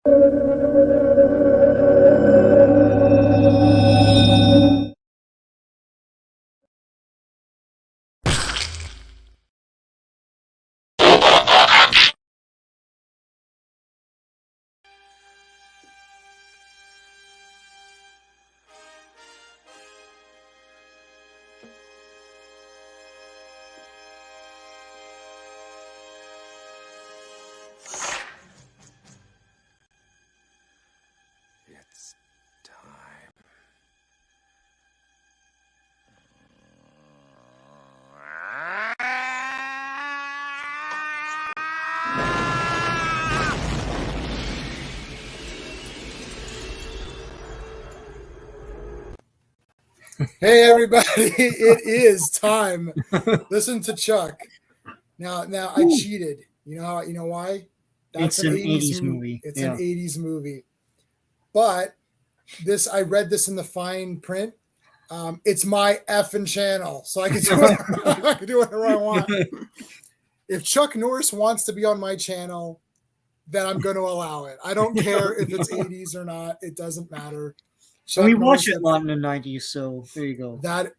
It's time. Hey everybody, it is time. Listen to Chuck. Now I cheated. You know why? That's an 80s movie. It's an 80s movie. But I read this in the fine print. It's my effing channel, so I can do whatever I want. If Chuck Norris wants to be on my channel, then I'm going to allow it. I don't care if it's 80s or not. It doesn't matter. We watched it a lot in the 90s, so there you go. That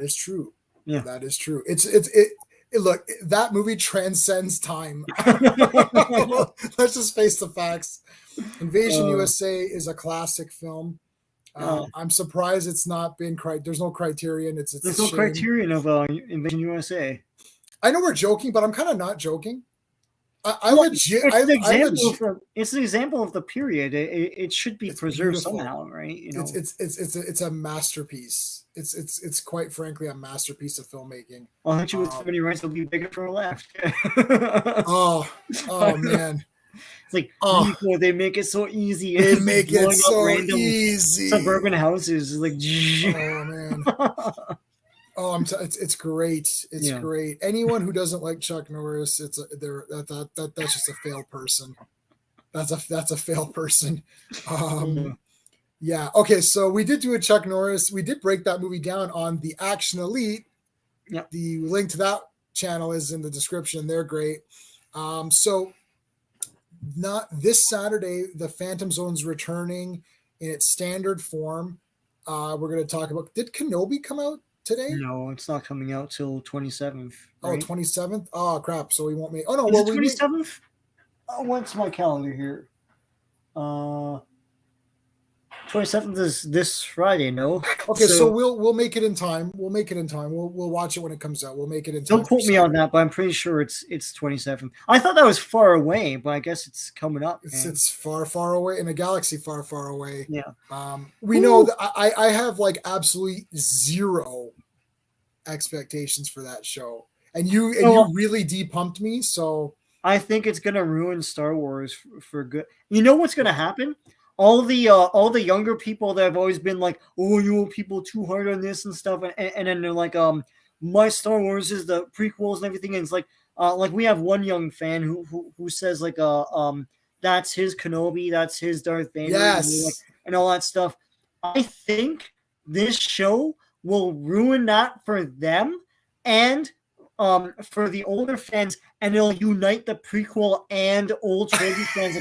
is true. Yeah, that is true. It look, that movie transcends time. Let's just face the facts. Invasion USA is a classic film. I'm surprised it's not been there's no Criterion. There's no Criterion of Invasion USA. I know we're joking, but I'm kind of not joking. It's an example of the period. It should be preserved beautiful. Somehow, right? You know, it's a masterpiece. It's quite frankly a masterpiece of filmmaking. I'll hit you with so many rights, it'll be bigger for a left. oh man. It's like they make it so easy. They make it so easy. Suburban houses, like oh man. It's great. It's great. Anyone who doesn't like Chuck Norris, that's just a failed person. That's a failed person. Yeah. Okay. So we did do a Chuck Norris. We did break that movie down on the Action Elite. Yep. The link to that channel is in the description. They're great. So not this Saturday, the Phantom Zone's returning in its standard form. We're going to talk about. Did Kenobi come out today? No, it's not coming out till 27th. Right? Oh, 27th? Oh, crap. So we won't make... Oh, no. Is it 27th? What's my calendar here? 27th is this Friday, no? Okay, so we'll make it in time. We'll watch it when it comes out. We'll make it in time. Don't quote me on that, but I'm pretty sure it's 27th. I thought that was far away, but I guess it's coming up. It's far, far away in a galaxy far, far away. Yeah. We know that I have like absolutely zero expectations for that show. And you really depumped me, so I think it's gonna ruin Star Wars for good. You know what's gonna happen? All the younger people that have always been like, oh, you old people too hard on this and stuff, and then they're like, my Star Wars is the prequels and everything. And it's like we have one young fan who says like, that's his Kenobi, that's his Darth Vader, yes, and all that stuff. I think this show will ruin that for them and for the older fans, and it'll unite the prequel and old trilogy fans.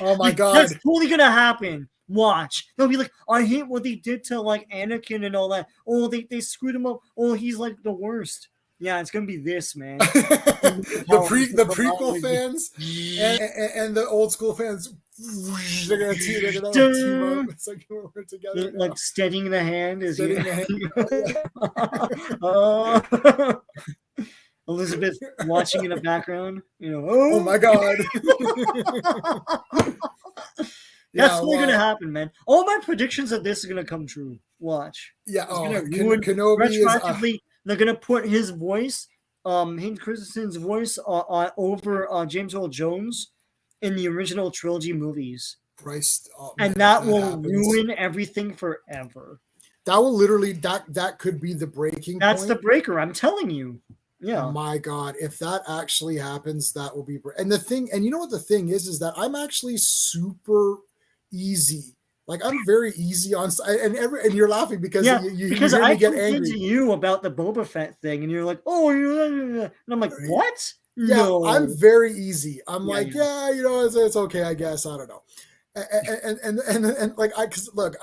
Oh my god, that's totally gonna happen. Watch. They'll be like, I hate what they did to like Anakin and all that. Oh, they screwed him up. Oh, he's like the worst. Yeah, it's gonna be this, man. the prequel fans and the old school fans. They're gonna team up. It's like we're together. Like steadying the hand is Elizabeth watching in the background. Oh my god. That's what's gonna happen, man. All my predictions of this is gonna come true. Watch. Yeah. Kenobi they're gonna put his voice, Hayden Christensen's voice, over James Earl Jones in the original trilogy movies. Christ, and that will ruin everything forever. That will literally that could be the breaking That's point. The breaker, I'm telling you. Yeah. My God, if that actually happens, that will be. And the thing, and you know what the thing is that I'm actually super easy. Like I'm very easy on, and you're laughing because you because hear I me get angry. To you about the Boba Fett thing, and you're like, oh, and I'm like, what? Yeah, I'm No. very easy. I'm Yeah, like, yeah, yeah, it's okay, I guess. I don't know. And like because look,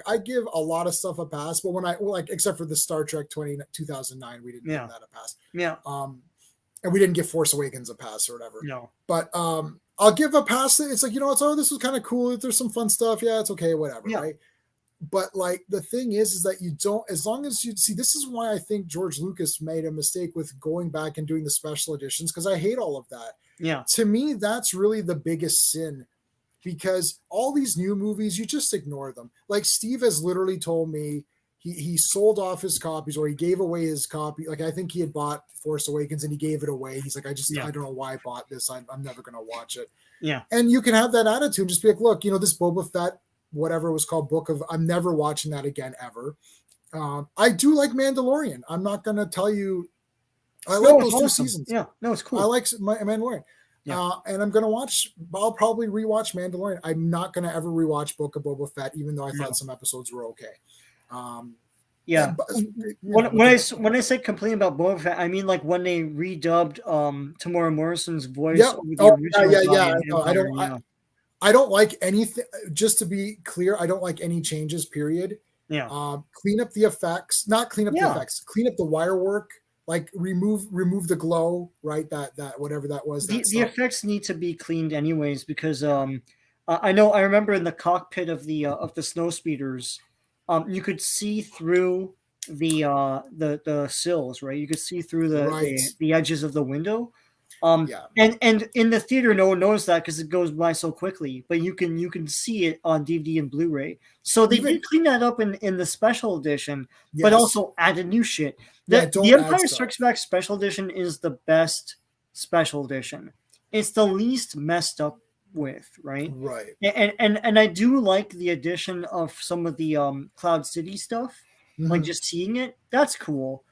I give a lot of stuff a pass, but when I like except for the Star Trek 2009, we didn't give yeah, that a pass. yeah. Um, and we didn't give Force Awakens a pass or whatever. No. But I'll give a pass. It's like, it's, oh, this was kind of cool. There's some fun stuff. Yeah, it's okay, whatever, Yeah, right? But like the thing is that you don't, as long as you see, this is why I think George Lucas made a mistake with going back and doing the special editions, because I hate all of that. yeah, To me, that's really the biggest sin, because all these new movies, you just ignore them. Like Steve has literally told me he sold off his copies, or he gave away his copy. Like I think he had bought Force Awakens and he gave it away. He's like, yeah, I don't know why I bought this. I'm never going to watch it. yeah. And you can have that attitude and just be like, look, this Boba Fett, whatever it was called, book of, I'm never watching that again ever. I do like Mandalorian. I'm not going to tell you, I like No, it's those two awesome. seasons. Yeah, no, it's I cool. like Mandalorian. Yeah, And I'm going to I'll probably rewatch Mandalorian. I'm not going to ever rewatch Book of Boba Fett, even though I thought no, some episodes were okay. yeah. But, When I say complain about Boba Fett, I mean like when they redubbed Tamora Morrison's voice yeah. over the Oh, original guy in No, Empire. Yeah, I don't like anything. Just to be clear, I don't like any changes, period. yeah, Clean up the effects, not clean up the yeah. effects, clean up the wire work, like remove the glow, right? That whatever that was, that The stuff. effects need to be cleaned anyways because I remember in the cockpit of the snow speeders, you could see through the sills, right? You could see through Right. the edges of the window. Yeah. And in the theater, no one knows that because it goes by so quickly. But you can see it on DVD and Blu-ray. So they Even did clean that up in the special edition, but yes. also added new shit. Yeah, The don't add Empire stuff. Strikes Back special edition is the best special edition. It's the least messed up with, right? Right. And I do like the addition of some of the Cloud City stuff, like Mhm. just seeing it. That's cool.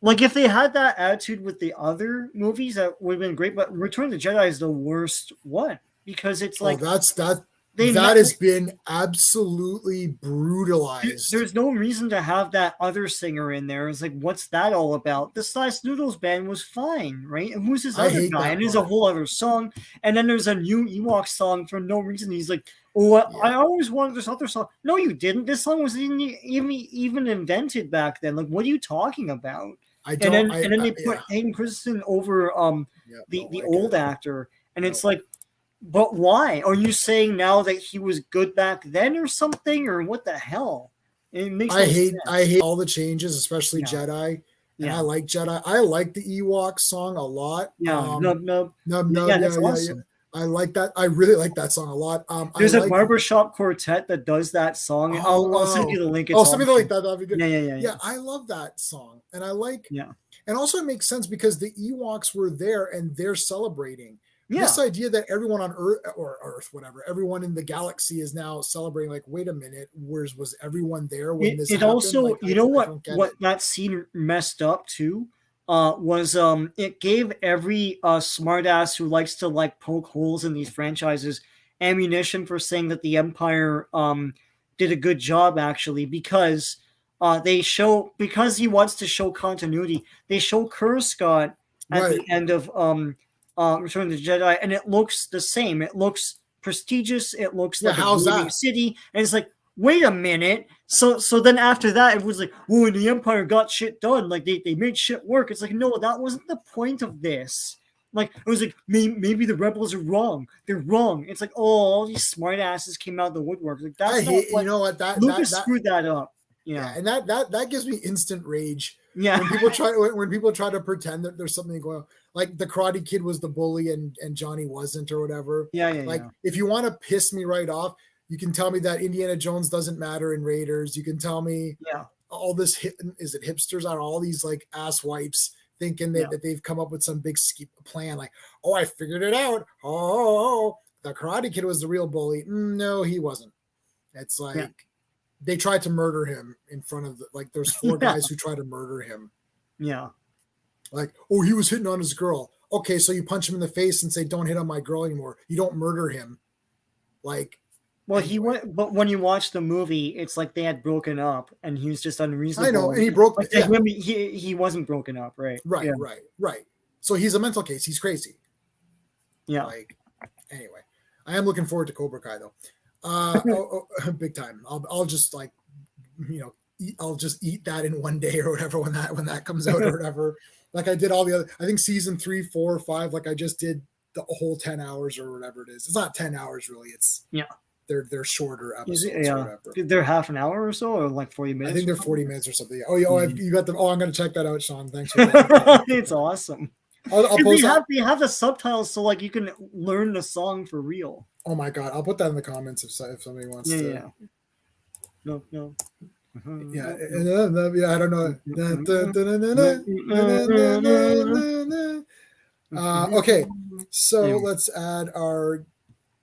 Like if they had that attitude with the other movies, that would have been great. But Return of the Jedi is the worst one because it's Oh, like that they has been absolutely brutalized. there's no reason to have that other singer in there. It's like, what's that all about? The Slice Noodles band was fine, right? And who's this I other hate guy? that And there's a part. whole other song. And then there's a new Ewok song for no reason. He's like, oh, I Yeah. always wanted this other song. No, you didn't. This song was even invented back then. Like, what are you talking about? I don't. And then they put Yeah. Hayden Christensen over Yeah. Don't the like old it. actor. And No. it's like, but why? Are you saying now that he was good back then or something? Or what the hell? It makes no sense. I hate all the changes, especially Yeah. Jedi. And I Yeah. like Jedi. I like the Ewok song a lot. Yeah. Nub nub. Nub Yeah, Nub. that's Yeah. awesome. I like that. I really like that song a lot. I There's a like. barbershop quartet that does that song. I'll send you the link. It's Send me the awesome. link. That'd be good. Yeah. Yeah, I love that song, and I like. Yeah. And also, it makes sense because the Ewoks were there and they're celebrating. Yeah. This idea that everyone on Earth, whatever, everyone in the galaxy is now celebrating. Like, wait a minute, was everyone there when this It happened? also, Like, you know I don't get what it. that scene messed up too, was it gave every smartass who likes to like poke holes in these franchises ammunition for saying that the Empire did a good job actually because because he wants to show continuity. They show Kurskot at Right. the end of Return of the Jedi, and it looks the same. It looks prestigious. It looks Yeah, like a how's gleaming that? city, and it's like, wait a minute. So then after that, it was like, oh, the Empire got shit done. Like they made shit work. It's like, no, that wasn't the point of this. Like it was like maybe the rebels are wrong. They're wrong. It's like, oh, all these smartasses came out of the woodwork. Like I that's not hate. what You know what? Lucas screwed that up. Yeah, Yeah. and that gives me instant rage. Yeah. When people try to pretend that there's something going on, like the Karate Kid was the bully and Johnny wasn't or whatever. Yeah. Like if you want to piss me right off, you can tell me that Indiana Jones doesn't matter in Raiders. You can tell me Yeah. all this is it hipsters on all these like ass wipes thinking that they've come up with some big plan like, oh, I figured it out. Oh, the Karate Kid was the real bully. No, he wasn't. It's like they tried to murder him in front of like there's four guys who tried to murder him. Yeah. Like, oh, he was hitting on his girl. Okay, so you punch him in the face and say, don't hit on my girl anymore. You don't murder him. Like, well, anyway. but when you watch the movie, it's like they had broken up, and he was just unreasonable. I know, and he broke. Like, he wasn't broken up, right? Right, Yeah. right. So he's a mental case. He's crazy. Yeah. Like, anyway, I am looking forward to Cobra Kai though. Big time. I'll just like, I'll just eat that in one day or whatever when that comes out or whatever. Like I did all the other. I think season 3, 4, 5. Like I just did the whole 10 hours or whatever it is. It's not 10 hours really. It's they're shorter episodes or whatever. They're half an hour or so, or like 40 minutes. I think they're 40 minutes or something. Oh, you got them. Oh, I'm gonna check that out, Sean. Thanks for that. It's awesome. I'll post they have the subtitles, so like you can learn the song for real. Oh my god, I'll put that in the comments if somebody wants to. Yeah. No. Yeah, I don't know. Okay, so let's add our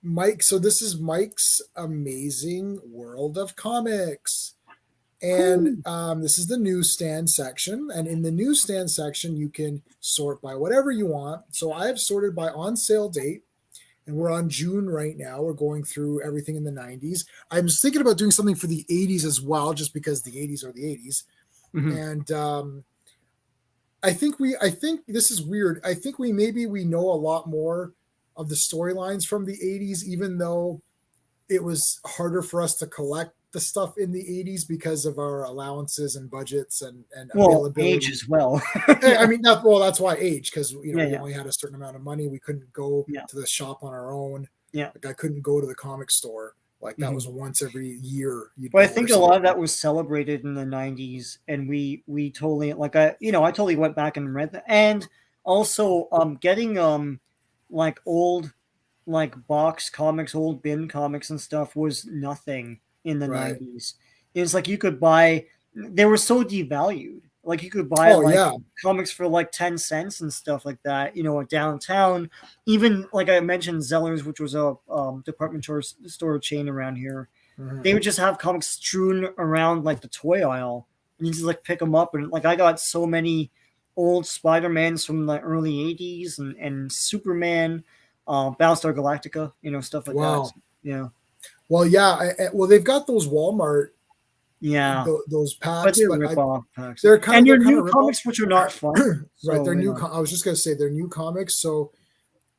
Mike. So this is Mike's Amazing World of Comics. And this is the newsstand section. And in the newsstand section, you can sort by whatever you want. So I have sorted by on sale date. And we're on June right now. We're going through everything in the 90s. I was thinking about doing something for the 80s as well, just because the 80s are the 80s. And I think this is weird. I think we know a lot more of the storylines from the 80s, even though it was harder for us to collect the stuff in the 80s because of our allowances and budgets and availability. Age as well. I mean, that's why age, because we only had a certain amount of money. We couldn't go to the shop on our own. Like I couldn't go to the comic store. Like that was once every year. But I think a lot of that was celebrated in the 90s, and we totally I totally went back and read that. And also getting like old box comics, old bin comics and stuff was nothing in the 90s. It's like you could buy, they were so devalued. Like you could buy comics for like 10 cents and stuff like that, downtown. Even like I mentioned, Zeller's, which was a department store chain around here. They would just have comics strewn around like the toy aisle, and you just like pick them up. And like I got so many old Spider-Mans from the early 80s and Superman, Battlestar Galactica, stuff like that. Yeah. Well, they've got those Walmart, those packs, but they're rip-off packs. They're kind and of your new comics, which are not fun, right? They're new. I was just gonna say they're new comics. So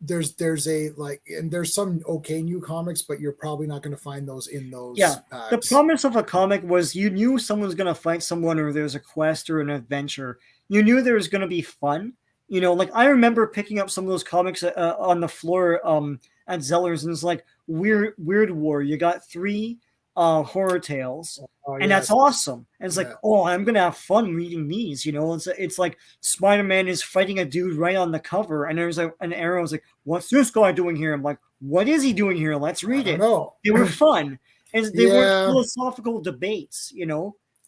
there's and there's some okay new comics, but you're probably not going to find those in those. Packs. The promise of a comic was you knew someone's going to fight someone, or there's a quest or an adventure. You knew there was going to be fun. Like I remember picking up some of those comics on the floor at Zeller's, and it's like Weird War. You got 3 horror tales, and that's awesome. And it's like, I'm gonna have fun reading these. It's like Spider-Man is fighting a dude right on the cover, and there's an arrow. It's like, what's this guy doing here? I'm like, what is he doing here? Let's read it. They were fun, and they were philosophical debates.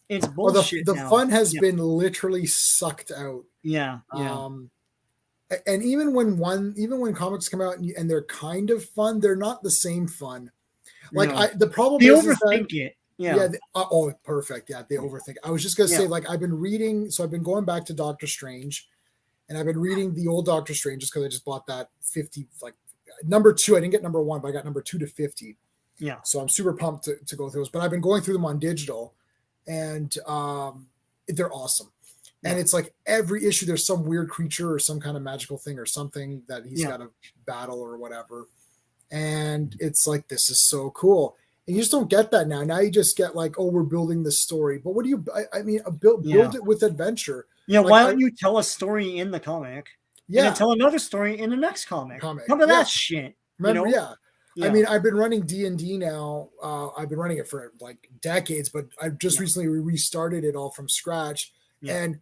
It's bullshit. The fun has been literally sucked out. And even when comics come out and they're kind of fun, they're not the same fun. Like the problem they is overthink it. Perfect. Yeah, they overthink. I was just gonna say, like, I've been reading, so I've been going back to Doctor Strange, and I've been reading the old Doctor Strange just because I just bought that 50, like number 2. I didn't get number 1, but I got number 2 to 50. Yeah. So I'm super pumped to go through those. But I've been going through them on digital, and they're awesome. And it's like every issue, there's some weird creature or some kind of magical thing or something that he's got to battle or whatever. And it's like, this is so cool. And you just don't get that now. Now you just get like, we're building this story. But what do you, build it with adventure. Yeah. Like, why don't you tell a story in the comic? Yeah. And then tell another story in the next comic. Come to that shit. Remember, I mean, I've been running D&D now. I've been running it for like decades, but I've just recently restarted it all from scratch. Yeah. And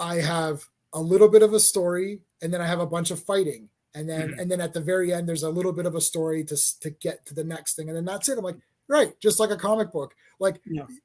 I have a little bit of a story, and then I have a bunch of fighting. And then at the very end, there's a little bit of a story to get to the next thing. And then that's it. I'm like, right. Just like a comic book. Like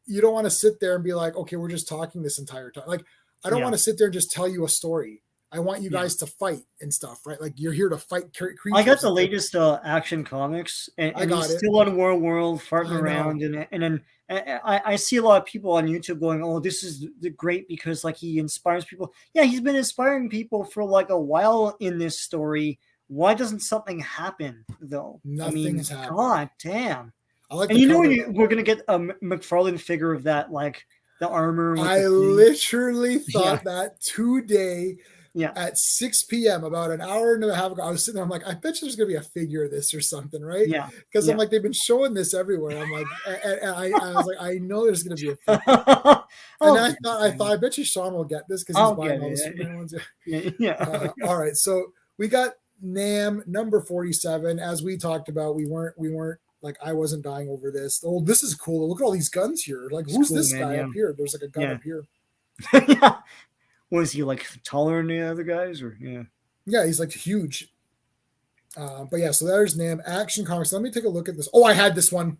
you don't want to sit there and be like, okay, we're just talking this entire time. Like, I don't want to sit there and just tell you a story. I want you guys to fight and stuff, right? Like you're here to fight creatures. I got the latest Action Comics, and he's still on World farting around, and then I see a lot of people on YouTube going, "Oh, this is great because like he inspires people." Yeah, he's been inspiring people for like a while in this story. Why doesn't something happen though? Nothing has happened. God damn! Like we're gonna get a McFarlane figure of that, like the armor. I literally thought that today. Yeah. At 6 p.m., about an hour and a half ago, I was sitting there. I'm like, I bet you there's gonna be a figure of this or something, right? Yeah. Because I'm Yeah. like, they've been showing this everywhere. I'm like, and I was like, I know there's gonna be a figure. And I'll then get it, I thought, man. I bet you Sean will get this because he's I'll buying get all the it. Superman ones. Yeah. Yeah. All right, so we got Nam number 47. As we talked about, we weren't like I wasn't dying over this. Oh, this is cool. Look at all these guns here. Like, It's who's cool, this man. guy Yeah. up here? There's like a gun Yeah. up here. Yeah. Was he like taller than the other guys, or yeah? Yeah, he's like huge. But yeah, so there's Nam Action Comics. Let me take a look at this. Oh, I had this one.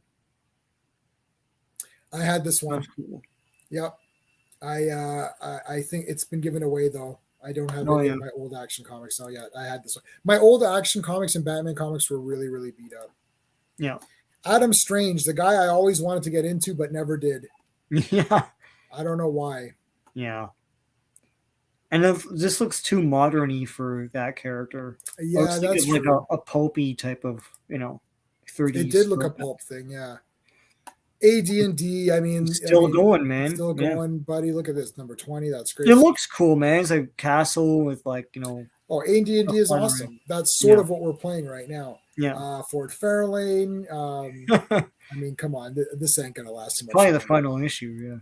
I had this one. That's cool. Yep. I think it's been given away though. I don't have Oh any yeah. of my old Action Comics now yet. I had this one. My old Action Comics and Batman comics were really, really beat up. Yeah. Adam Strange, the guy I always wanted to get into but never did. Yeah. I don't know why. Yeah. And this looks too modern-y for that character. Yeah, looks that's like true. a pulpy type of 30s. It did look a pulp thing, yeah. AD&D, I mean, Still going, man. It's still Yeah. going, buddy. Look at this, number 20. That's great. It looks cool, man. It's a castle with Oh, AD&D is fun awesome. That's sort Yeah. of what we're playing right now. Yeah. Fort Fairlane. I mean, come on, this ain't gonna last too much. Probably the final issue, yeah.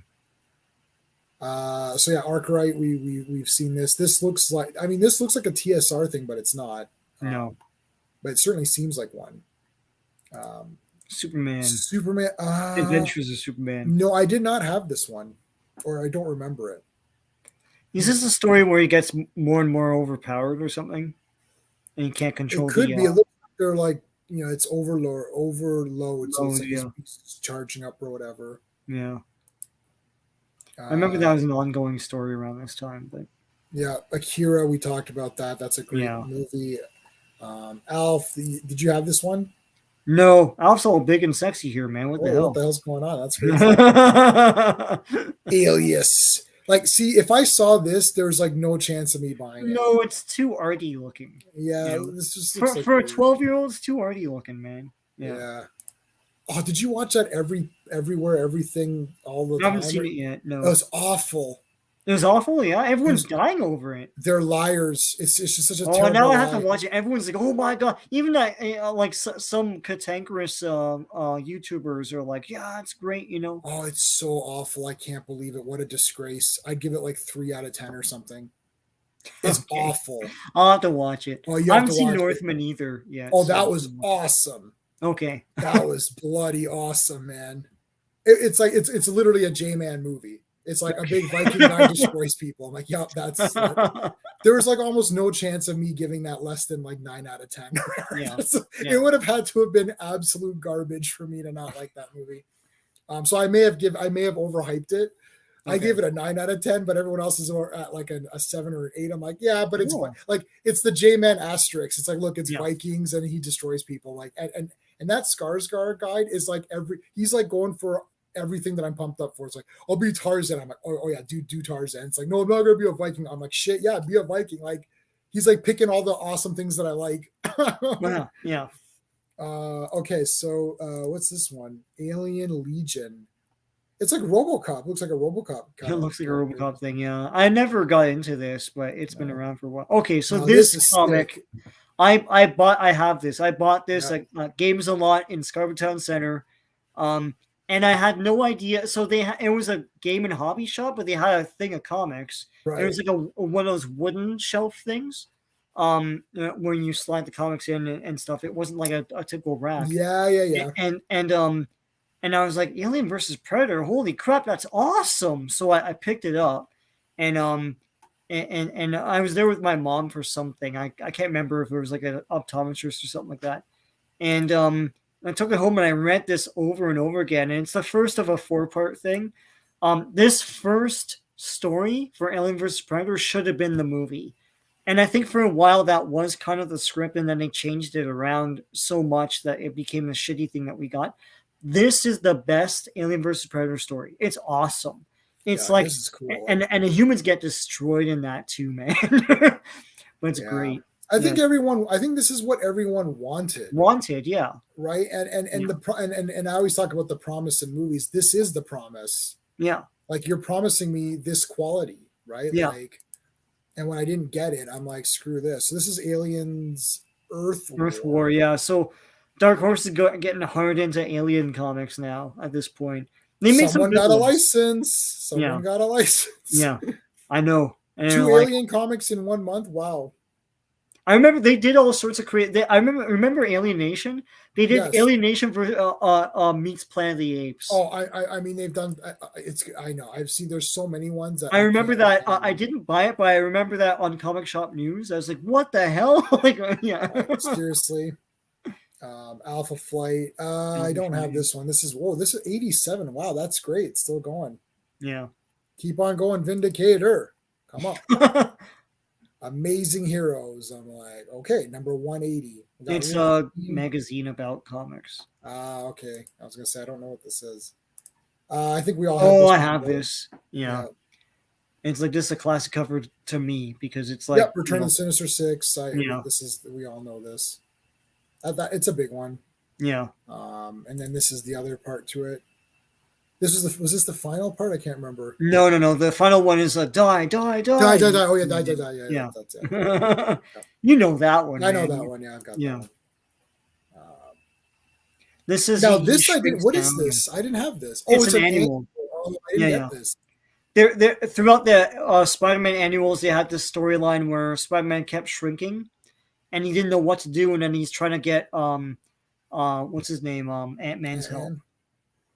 So yeah, Arkwright, we've seen this. This looks like a TSR thing, but it's not. No. But it certainly seems like one. Superman. Adventures of Superman. No, I did not have this one, or I don't remember it. Is this a story where he gets more and more overpowered or something, and he can't control? It could be a little. They're like it's overload, so it's like he's charging up or whatever. Yeah. I remember that was an ongoing story around this time, but yeah, Akira, we talked about that. That's a great movie. Alf, did you have this one? No, Alf's all big and sexy here, man. What the hell? What the hell's going on? That's crazy. Alias. Like, see, if I saw this, there's like no chance of me buying it. No, it's too arty looking. Yeah, this just for a 12-year-old, it's too arty looking, man. Yeah. Oh, did you watch that everywhere, everything all the time? I haven't seen it yet. No, it was awful. It was awful. Yeah, everyone's dying over it. They're liars. It's just such a. Oh, now I have to watch it. Everyone's like, "Oh my god!" Even that, like some cantankerous YouTubers are like, "Yeah, it's great," Oh, it's so awful. I can't believe it. What a disgrace. I'd give it like 3 out of 10 or something. It's awful. I'll have to watch it. Oh, I haven't seen Northman either yet. Oh, that was awesome. Okay. That was bloody awesome, man. It's like it's literally a J-Man movie. It's like a big Viking guy destroys people. I'm like, yeah, that's. There was like almost no chance of me giving that less than like 9 out of 10. Yeah. It would have had to have been absolute garbage for me to not like that movie. So I may have overhyped it. Okay. I gave it a 9 out of 10, but everyone else is at like a 7 or 8. I'm like, yeah, but it's like it's the J-Man asterisk. It's like, look, it's Vikings and he destroys people. Like and that Skarsgård guide is like he's like going for everything that I'm pumped up for. It's like, I'll be Tarzan. I'm like, oh yeah, do Tarzan. It's like, no, I'm not gonna be a Viking. I'm like, shit, yeah, be a Viking. Like he's like picking all the awesome things that I like. Yeah. Okay, so what's this one? Alien Legion. It's like RoboCop. It looks like a RoboCop. It looks like a RoboCop thing. Yeah, I never got into this, but it's been around for a while. Okay, so this comic, I have this. I bought this at Games a Lot in Scarborough Town Center, and I had no idea. So it was a game and hobby shop, but they had a thing of comics. Right. It was like one of those wooden shelf things, where you slide the comics in and stuff. It wasn't like a typical rack. Yeah. And I was like, Alien versus Predator, holy crap, that's awesome. So I picked it up, and I was there with my mom for something. I can't remember if it was like an optometrist or something like that. And I took it home and I read this over and over again. And it's the first of a 4-part thing. This first story for Alien versus Predator should have been the movie. And I think for a while that was kind of the script, and then they changed it around so much that it became the shitty thing that we got. This is the best Alien versus Predator story. It's awesome. It's like, this is cool. And the humans get destroyed in that too, man. But it's great. I think this is what everyone wanted. Yeah. Right. And I always talk about the promise in movies. This is the promise. Yeah. Like, you're promising me this quality, right? Yeah. Like, And when I didn't get it, I'm like, screw this. So this is Aliens Earth Earth War. War, yeah. So Dark Horse is getting hard into Alien comics now at this point. They made some Someone good got a ones. license. Yeah, Someone got a license. yeah. I know. And they're Two like, Alien comics in 1 month. Wow. I remember they did all sorts of I remember Alienation. They did Yes. Alienation for meets Planet of the Apes. Oh, I mean, they've done. It's. I know. I've seen. There's so many ones that I remember I that can't I even. didn't buy it, but I remember that on Comic Shop News. I was like, "What the hell?" Like, yeah. Seriously. Alpha Flight. I don't have this one. This is whoa. This is 87. Wow, that's great. Still going. Yeah. Keep on going, Vindicator. Come on. Amazing Heroes. I'm like, okay, number 180. We got It's Wolverine. a magazine about comics. Okay. I was gonna say I don't know what this is. I think we all have Oh, this I one, have right? this. Yeah. Yeah. It's like this is a classic cover to me because it's like, Yep. Return of the Sinister Six. yeah, This is we all know this. It's a big one. yeah. And then this is the other part to it. Was this the final part? I can't remember. No. The final one is a die, die, die. Die. Oh yeah, die. Yeah, Yeah. that's it. You know that one, I know man. that one. Yeah, I've got that Yeah. one. Um, This is Now he this I didn't. shrinks What is down. this? I didn't have this. Oh, It's it's an an annual. annual. Oh, I Yeah, didn't yeah. get this. There throughout the Spider-Man annuals, they had this storyline where Spider-Man kept shrinking, and he didn't know what to do, and then he's trying to get what's his name, Ant-Man's help. And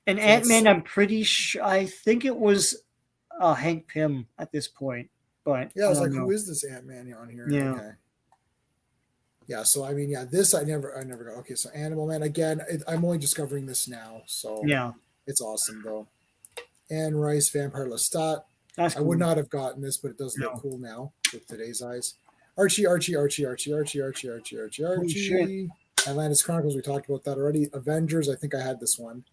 And so that's Ant-Man, I'm pretty sure, I think it was Hank Pym at this point, but yeah. I I was like, don't who know. is this Ant-Man on here? Yeah, Okay. Yeah. So I mean, yeah. This I never got. Okay. So Animal Man again. I'm only discovering this now. So yeah, it's awesome though. Anne Rice, Vampire Lestat. that's I would cool. not have gotten this, but it does look No, cool now with today's eyes. Archie. holy shit. Atlantis Chronicles, we talked about that already. Avengers, I think I had this one.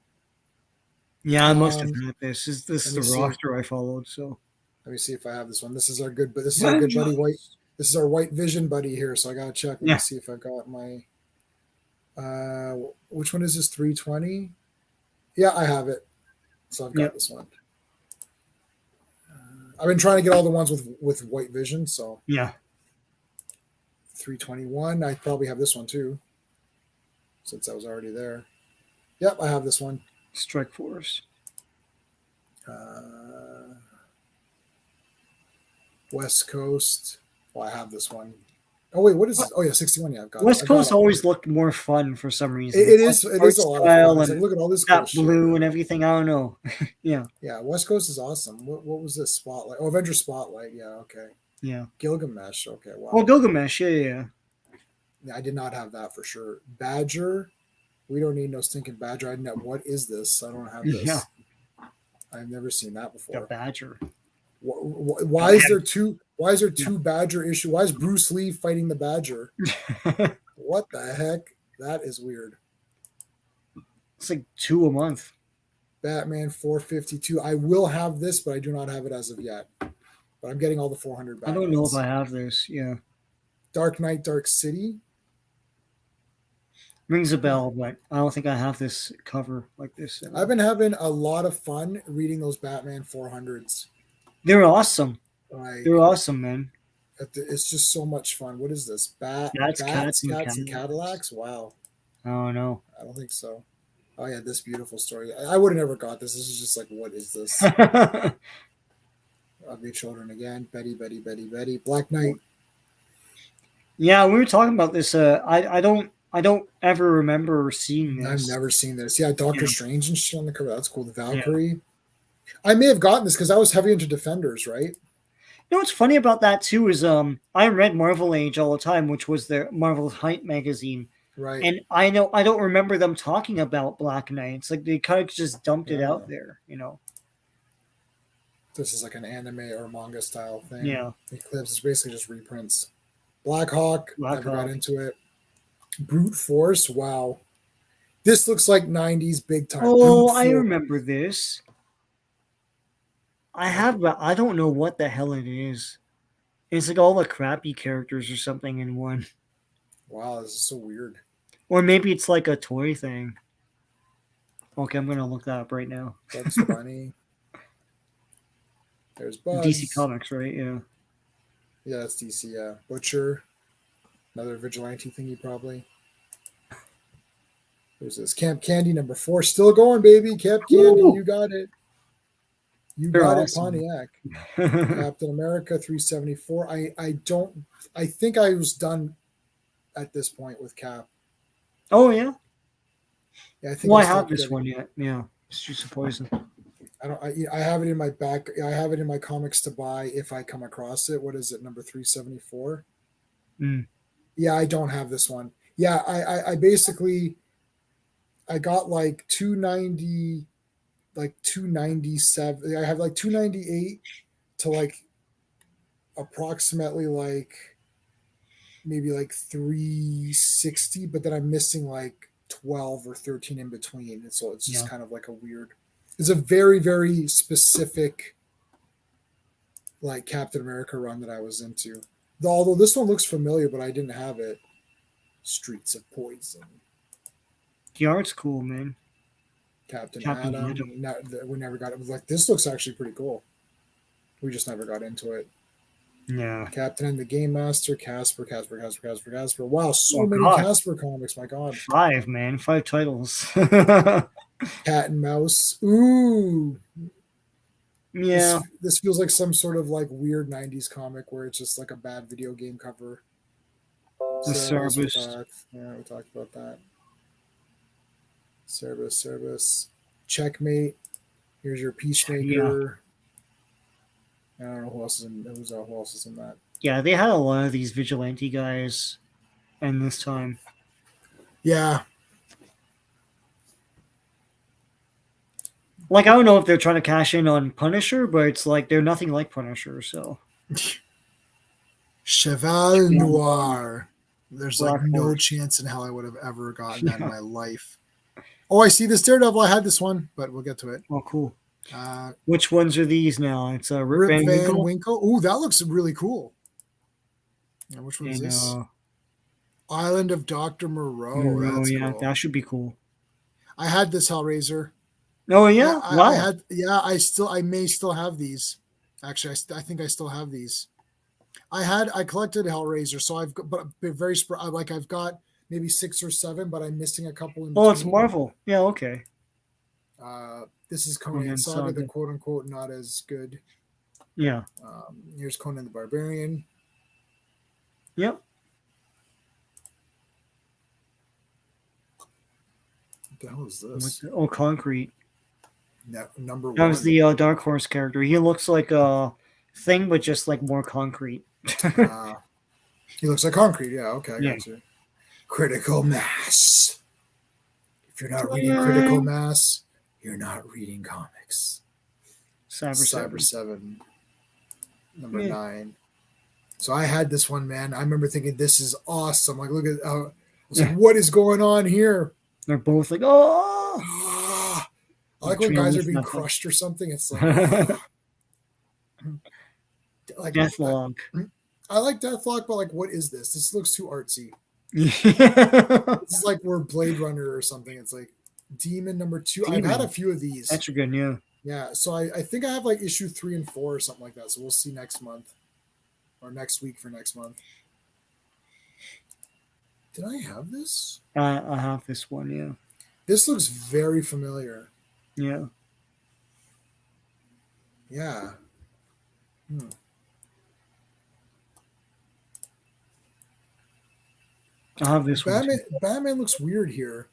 Yeah, I must have Um, had this. This let is me the see. roster I followed. So Let me see if I have this one. This is our good, but this is our good buddy White. This is our White Vision buddy here. So I gotta check. Let me Yeah, see if I got my. Which one is this? 320. Yeah, I have it. So I've yeah, got this one. I've been trying to get all the ones with White Vision. So yeah. 321. I probably have this one too, since I was already there. Yep, I have this one. Strike Force. West Coast. Well, I have this one. Oh wait, what is this? Oh yeah, 61. Yeah, I've got. West I've got Coast all. always looked more fun for some reason. It is. It Art is a lot of style fun. It's like, and look at all this cool that shit. blue and everything. I don't know. Yeah, Yeah, West Coast is awesome. What was this Spotlight? Oh, Avenger Spotlight. Yeah, okay. yeah. Gilgamesh. Okay, wow. Well, Gilgamesh. Yeah. Yeah, I did not have that for sure. Badger. We don't need no stinking Badger. I know what is this? I don't have this. Yeah. I've never seen that The before. Badger. Why is there two? Why is there two Badger issue? Why is Bruce Lee fighting the Badger? What the heck? That is weird. It's like 2 a month. Batman 452. I will have this, but I do not have it as of yet. But I'm getting all the 400 Batmans. I don't know if I have this. Yeah. Dark Knight, Dark City. Rings a bell, but I don't think I have this cover like this. I've been having a lot of fun reading those Batman 400s. They're awesome. Like, They're awesome, man. it's just so much fun. What is this? Cats, and Cadillacs? Wow. I don't know. I don't think so. Oh yeah, this beautiful story. I would have never got this. This is just like, what is this? Ugly Children again. Betty. Black Knight. Yeah, we were talking about this. I don't ever remember seeing this. I've never seen this. Yeah, Doctor Strange and shit on the cover. That's cool. The Valkyrie. Yeah. I may have gotten this because I was heavy into Defenders, right? You know what's funny about that too is I read Marvel Age all the time, which was the Marvel Height magazine. Right. And I don't remember them talking about Black Knight. It's like they kind of just dumped it out there, you know. This is like an anime or manga style thing. Yeah. Eclipse is basically just reprints. Black Hawk. Never got into it. Brute Force. Wow. This looks like 90s big time. Oh, I remember this. I have, but I don't know what the hell it is. It's like all the crappy characters or something in one. Wow, this is so weird. Or maybe it's like a toy thing. Okay, I'm gonna look that up right now. Bugs Bunny. There's Bugs. DC Comics, right? Yeah. Yeah, that's DC. Yeah, Butcher, another vigilante thingy probably. Who's this? Camp Candy #4, still going, baby. Camp Candy, Woo! you got it. You They're got it, awesome. Pontiac. Captain America 374. I don't. I think I was done at this point with Cap. Oh yeah. Yeah, I think Well, I I have stopped this one getting. yet. Yeah, Streets of Poison. I don't. I have it in my back. I have it in my comics to buy if I come across it. What is it? Number 374. Mm. Yeah, I don't have this one. Yeah, I basically I got like 290, like 297. I have like 298 to like approximately like maybe like 360, but then I'm missing like 12 or 13 in between. And so it's just Yeah. kind of like a weird, it's a very, very specific like Captain America run that I was into. Although this one looks familiar, but I didn't have it. Streets of Poison. The art's cool, man. Captain Captain Atom. Atom. We never got it. Was like, this looks actually pretty cool. We just never got into it. Yeah. Captain and the Game Master, Casper. Wow, so Oh many God. Casper comics. My God. 5, man. 5 titles. Cat and Mouse. Ooh, Yeah. this feels like some sort of like weird '90s comic where it's just like a bad video game cover. The Cerebus, we Service. talked. Yeah, we talked about that. Cerebus. Checkmate. Here's your Yeah. Peacemaker. I don't know who else is in. Who else is in that? Yeah, they had a lot of these vigilante guys in this time. Yeah, Like, I don't know if they're trying to cash in on Punisher, but it's like they're nothing like Punisher, so. Cheval Yeah. Noir. There's like Black no Horse. chance in hell I would have ever gotten that in Yeah. my life. Oh, I see this Daredevil. I had this one, but we'll get to it. Oh, cool. Uh, Which ones are these now? It's Rip Rip Van Van Winkle Winkle. Ooh, that looks really cool. Yeah, which one is and this? Island of Dr. Moreau. Moreau. That's Yeah, cool. that should be cool. I had this Hellraiser. Oh yeah, I wow. had. Yeah, I may still have these. Actually, I think I still have these. I collected Hellraiser, so I've got, but very like I've got maybe 6 or 7, but I'm missing a couple in Oh, it's between. Marvel. Yeah, okay. This is Conan Conan Saga, the Saga. quote unquote not as good. Yeah. Here's Conan the Barbarian. Yep. What the hell is this? Oh, Concrete. Number That was one. the Dark Horse character. He looks like a thing, but just like more concrete. He looks like concrete. Yeah, okay, I Yeah. got you. Critical Mass. If you're not reading Critical Mass, you're not reading comics. Cyber 7. Number 9. So I had this one, man. I remember thinking, this is awesome. Like, look at I was like, what is going on here? They're both like, oh. I like when guys are being crushed or something. It's like, like Deathlok. I like Deathlock, but like, what is this? This looks too artsy. Yeah. This is like we're Blade Runner or something. It's like Demon number 2. I've had a few of these. Etrigan, yeah. Yeah, so I think I have like issue 3 and 4 or something like that. So we'll see next month or next week for next month. Did I have this? I have this one, yeah. This looks very familiar. Yeah. Yeah. I have this one. Batman looks weird here.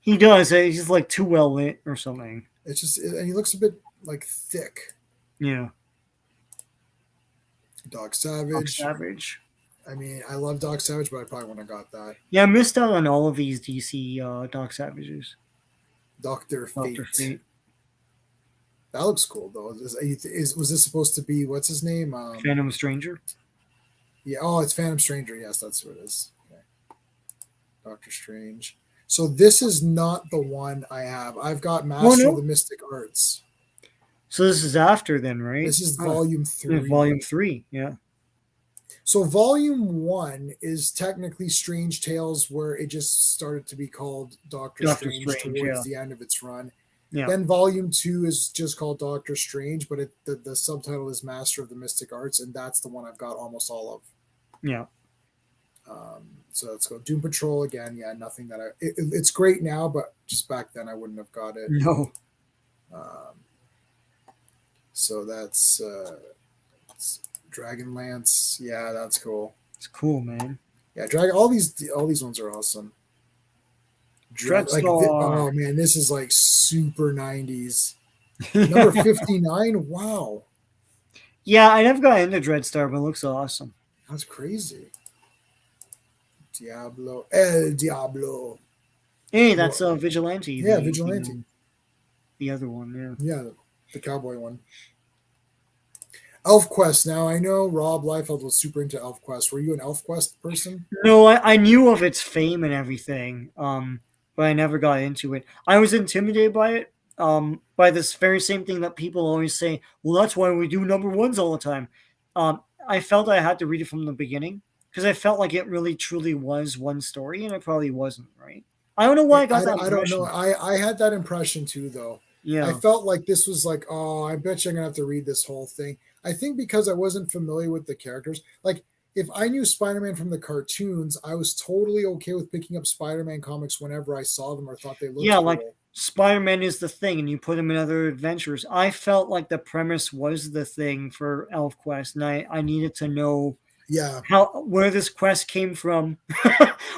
He does. He's like too well lit or something. It's just, and he looks a bit like thick. Yeah. Doc Savage. I mean, I love Doc Savage, but I probably wouldn't have got that. Yeah, I missed out on all of these DC Doc Savages. Dr. Fate. That looks cool, though. Was this supposed to be, what's his name? Phantom Stranger? Yeah, oh, it's Phantom Stranger. Yes, that's who it is. Okay. Doctor Strange. So this is not the one I have. I've got Master of the Mystic Arts. So this is after then, right? This is volume 3. Volume 3, yeah. So volume 1 is technically Strange Tales, where it just started to be called Doctor Strange towards the end of its run. Yeah. Then volume 2 is just called Doctor Strange, but the subtitle is Master of the Mystic Arts, and that's the one I've got almost all of. Yeah. So let's go Doom Patrol again. Yeah, nothing that it's great now, but just back then I wouldn't have got it. No. Um, so that's Dragonlance. Yeah, that's cool. It's cool, man. Yeah, Dragon. All these ones are awesome. Dreadstar. Oh man, this is like super 90s. Number 59. Wow, Yeah, I never got into Dreadstar, but it looks awesome. that's crazy. Diablo, El Diablo. Hey, that's Vigilante. Yeah, Vigilante. The other one, yeah. Yeah, the cowboy one. ElfQuest. Now I know Rob Liefeld was super into ElfQuest. Were you an ElfQuest person? No, I knew of its fame and everything, but I never got into it. I was intimidated by it, by this very same thing that people always say. Well, that's why we do number ones all the time. I felt I had to read it from the beginning because I felt like it really truly was one story, and it probably wasn't, right? I don't know why I got that I don't know. impression. I had that impression too, though. I Yeah, felt like this was like, oh, I bet you I'm gonna have to read this whole thing. I think because I wasn't familiar with the characters. Like, if I knew Spider-Man from the cartoons, I was totally okay with picking up Spider-Man comics whenever I saw them or thought they looked yeah, like cool. Spider-Man is the thing, and you put him in other adventures. I felt like the premise was the thing for ElfQuest, and I needed to know Yeah, where this quest came from,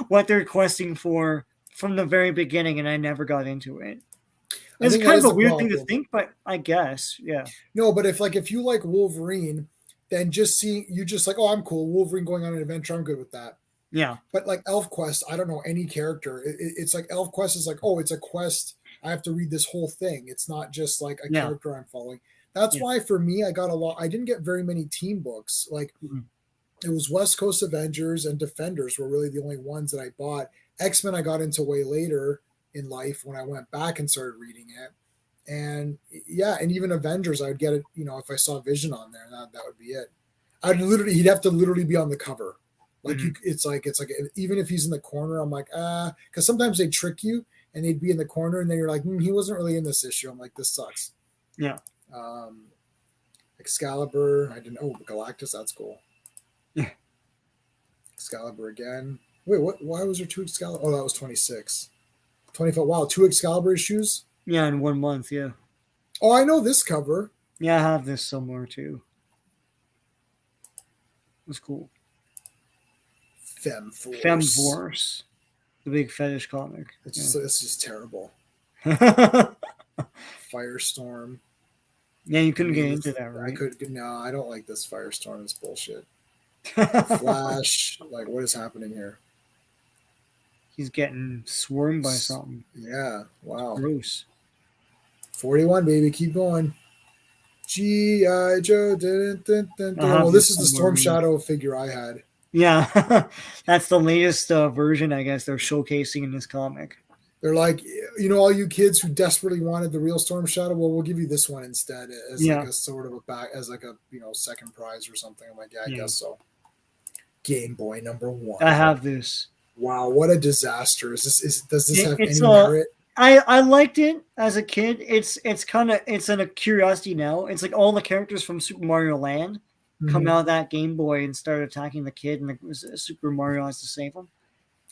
what they're questing for from the very beginning, and I never got into it. I It's think that kind of is a the weird thing to problem. think, but I guess, yeah. No, but if you like Wolverine, then just see you just like, oh, I'm cool. Wolverine going on an adventure, I'm good with that. Yeah. But like ElfQuest, I don't know any character. It's like ElfQuest is like, oh, it's a quest. I have to read this whole thing. It's not just like a Yeah. character I'm following. That's Yeah. why for me, I got a lot. I didn't get very many team books. Like Mhm. it was West Coast Avengers and Defenders were really the only ones that I bought. X-Men I got into way later in life when I went back and started reading it. And yeah, and even Avengers, I would get it, if I saw Vision on there, that would be it. He'd have to literally be on the cover. Like Mhm. it's like even if he's in the corner, I'm like, because sometimes they trick you and they'd be in the corner and then you're like, he wasn't really in this issue. I'm like, this sucks. Yeah. Um, Excalibur, I didn't. Oh, Galactus, that's cool. Yeah. Excalibur again. Wait, what? Why was there two Excalibur? Oh, that was 26. 25. Wow, two Excalibur issues. Yeah, in 1 month, yeah. Oh, I know this cover. Yeah, I have this somewhere too. It's cool. Femforce. Femforce, the big fetish comic. It's just terrible. Yeah. Firestorm. Yeah, you couldn't get into that, right? No, I don't like this Firestorm. It's bullshit. Flash, like what is happening here? He's getting swarmed by something. Yeah, wow. Gross. 41, baby, keep going. G.I. Joe. Well, this is the Storm Shadow figure I had. Yeah, that's the latest version, I guess, they're showcasing in this comic. They're like, all you kids who desperately wanted the real Storm Shadow, well, we'll give you this one instead as like a sort of as like a second prize or something. I'm like, yeah, I guess so. Game Boy number 1. I have this. Wow, what a disaster! Does this have any merit? I liked it as a kid. It's a curiosity now. It's like all the characters from Super Mario Land come out of that Game Boy and start attacking the kid, and Super Mario has to save them.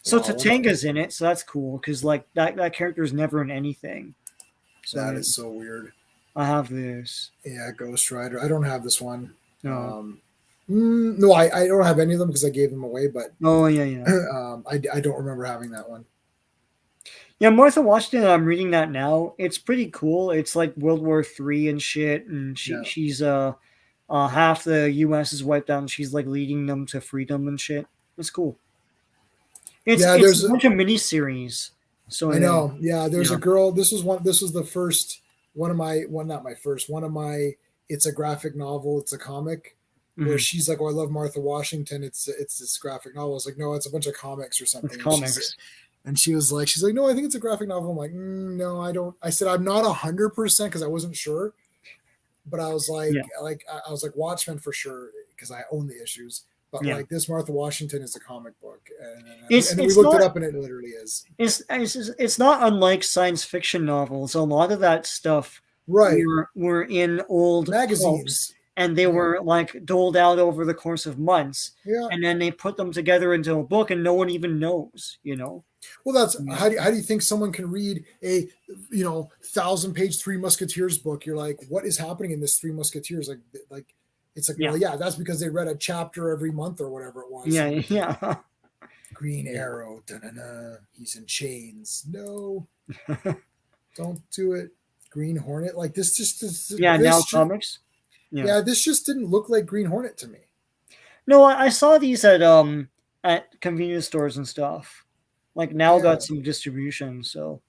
So Tatanga's in it, so that's cool because like that character is never in anything. So that is so weird. I have this. Yeah, Ghost Rider. I don't have this one. No. No, I don't have any of them because I gave them away. But yeah. I don't remember having that one. Yeah, Martha Washington. I'm reading that now. It's pretty cool. It's like World War III and shit, and she's half the U.S. is wiped out, and she's like leading them to freedom and shit. It's cool. It's a bunch of miniseries. So I know. Yeah, there's a girl. This was the first one of my it's a graphic novel. It's a comic where she's like, oh, I love Martha Washington. It's this graphic novel. I was like, no, it's a bunch of comics or something. It's comics. And she's like, no, I think it's a graphic novel. I'm like, no, I don't. I said, I'm not 100% because I wasn't sure. But I was like, I was like Watchmen for sure because I own the issues. But Yeah. like this Martha Washington is a comic book, It's and then we it's looked it not up, and it literally is. it's not unlike science fiction novels. A lot of that stuff Right. were in old pulps, Magazines. and they Yeah. were like doled out over the course of months, Yeah. and then they put them together into a book, and no one even knows. Well, that's Yeah. how do you think someone can read a 1,000-page Three Musketeers book? You're like, what is happening in this Three Musketeers? Like it's like, Yeah. well, yeah, that's because they read a chapter every month or whatever it was. Yeah, yeah. Green Arrow, da-na-na, he's in chains. No, don't do it. Green Hornet, like this Yeah, now this just, comics. Yeah. yeah, this just didn't look like Green Hornet to me. No, I saw these at convenience stores and stuff. Like now Yeah. got some distribution, so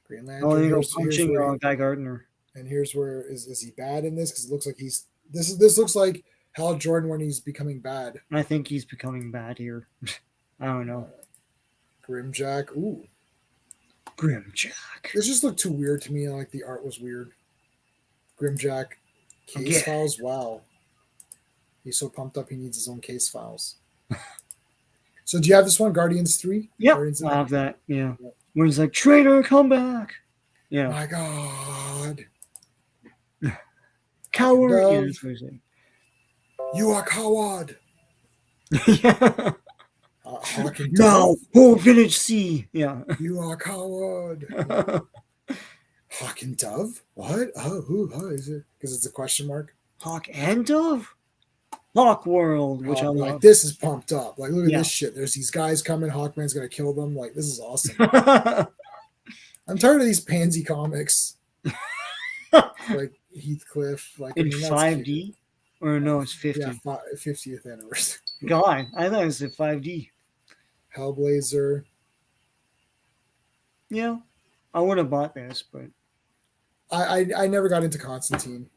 Green oh, Lantern. you know, Here's punching where Guy Gardner. and here's where is he bad in this? Because it looks like this looks like Hal Jordan when he's becoming bad. I think he's becoming bad here. I don't know. Grimjack. Ooh, Grimjack. this just looked too weird to me. Like the art was weird. Grimjack. Case Yeah. files. Wow. He's so pumped up he needs his own case files. So do you have this one, Guardians 3? Yep, Guardians I have that. Yeah. Yep. When he's like, "Traitor, come back." Yeah. My God. Coward. Dove. Yeah, that's what he's saying. You are coward. Yeah. Hawk and No, Dove. whole village see. Yeah. You are coward. Hawk and Dove? What? Oh, who is it? Because it's a question mark. Hawk and Dove? Hawk World, which I Like love. this is pumped up. Like look at Yeah. this shit. There's these guys coming. Hawkman's gonna kill them. Like this is awesome. I'm tired of these pansy comics. Like Heathcliff. Like In that's 5D? cute. Or no, it's 50. Yeah, 50th anniversary. God, I thought it was at 5D. Hellblazer. Yeah. I would have bought this, but I never got into Constantine,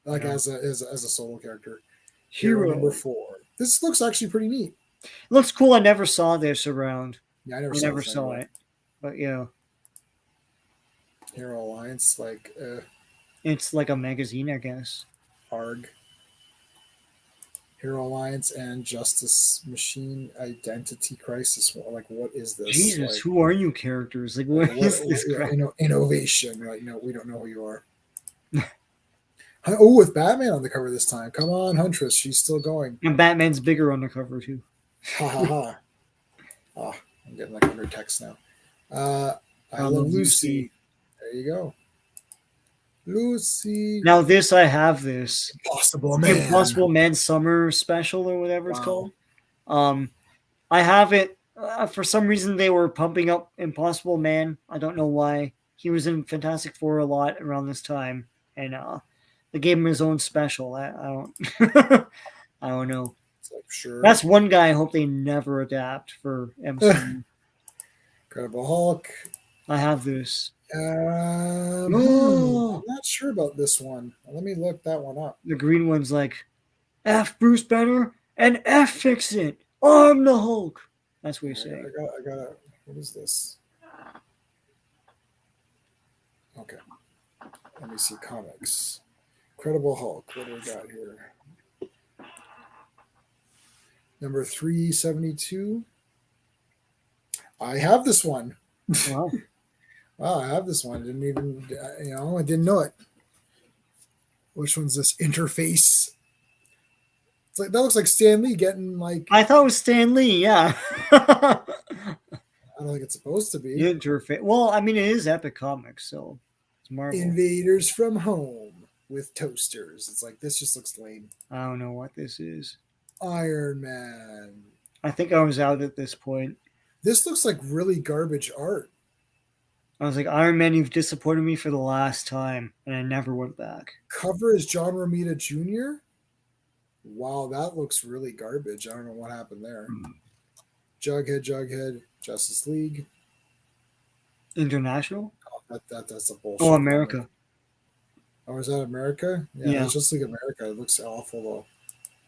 like Yeah. as a solo character. Hero number 4. This looks actually pretty neat. It looks cool. I never saw this around. Yeah, I I never never this saw anyway. it. But yeah, Hero Alliance, like it's like a magazine, I guess. ARG. Hero Alliance and Justice Machine Identity Crisis. Like, what is this? Jesus, like, who are you characters? Like, what is this crap? Innovation. Right? No, we don't know who you are. Oh, with Batman on the cover this time. Come on, Huntress. She's still going. And Batman's bigger on the cover, too. Ha ha ha. Oh, I'm getting like under text now. I love Lucy. There you go. Lucy. Now this, I have this. Impossible Man. Impossible Man Summer Special or whatever it's called. I have it. For some reason, they were pumping up Impossible Man. I don't know why. He was in Fantastic Four a lot around this time, and they gave him his own special. I don't. I don't know. Like, sure. That's one guy I hope they never adapt for MCU. Incredible Hulk. I have this. I'm not sure about this one. Let me look that one up. The green one's like, F Bruce Banner and F Fix It. I'm the Hulk. That's what he's saying. I gotta. What is this? Okay. Let me see comics. Incredible Hulk. What do we got here? Number 372. I have this one. Wow. Wow, I have this one. I didn't even, I didn't know it. Which one's this? Interface. It's like that looks like Stan Lee getting like. I thought it was Stan Lee. Yeah. I don't think it's supposed to be. Interface. Well, I mean, it is Epic Comics, so it's Marvel. Invaders from Home with toasters. It's like this just looks lame. I don't know what this is. Iron Man. I think I was out at this point. This looks like really garbage art. I was like, Iron Man, you've disappointed me for the last time, and I never went back. Cover is John Romita Jr. Wow, that looks really garbage. I don't know what happened there. Jughead, Justice League. International? Oh, that's a bullshit. Oh, America. Cover. Oh, is that America? Yeah, it's just like America. It looks awful though.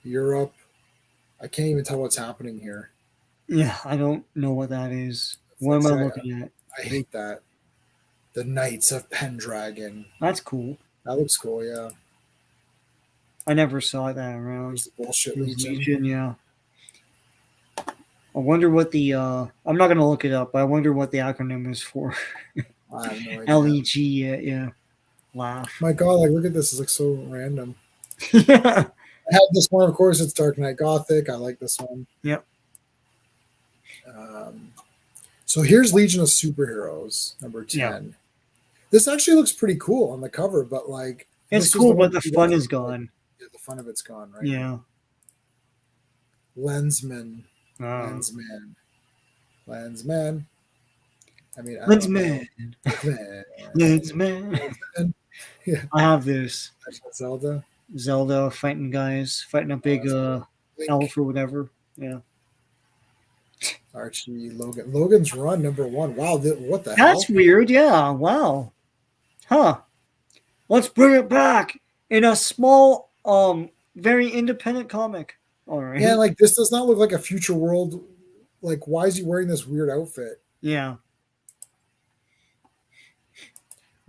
Europe. I can't even tell what's happening here. Yeah, I don't know what that is. What am I looking at? I hate that. The Knights of Pendragon. That's cool. That looks cool, yeah. I never saw that around. There's the bullshit Legion. Legion. Yeah. I wonder what the I'm not gonna look it up, but I wonder what the acronym is for. I have no idea. LEG, yeah, laugh. My God, like look at this. It's like so random. Yeah. I have this one, of course. It's Dark Knight Gothic. I like this one. Yep. Um, so here's Legion of Superheroes, number Yeah. 10. This actually looks pretty cool on the cover, but like It's this was the cool, one but the you fun guys is like, gone. yeah, the fun of it's gone, right? Yeah. Lensman, Oh. Lensman, Lensman. I mean, I don't know. Lensman. Lensman. Lensman. Lensman. Yeah, I have this. that's Zelda. Zelda fighting guys, fighting a big That's cool. elf Link, or whatever. Yeah. Archie, Logan. Logan's Run, number 1. Wow, what the That's hell? weird, yeah. Wow. Huh. Let's bring it back in a small, very independent comic. All right. Yeah, like this does not look like a future world. Like, why is he wearing this weird outfit? Yeah.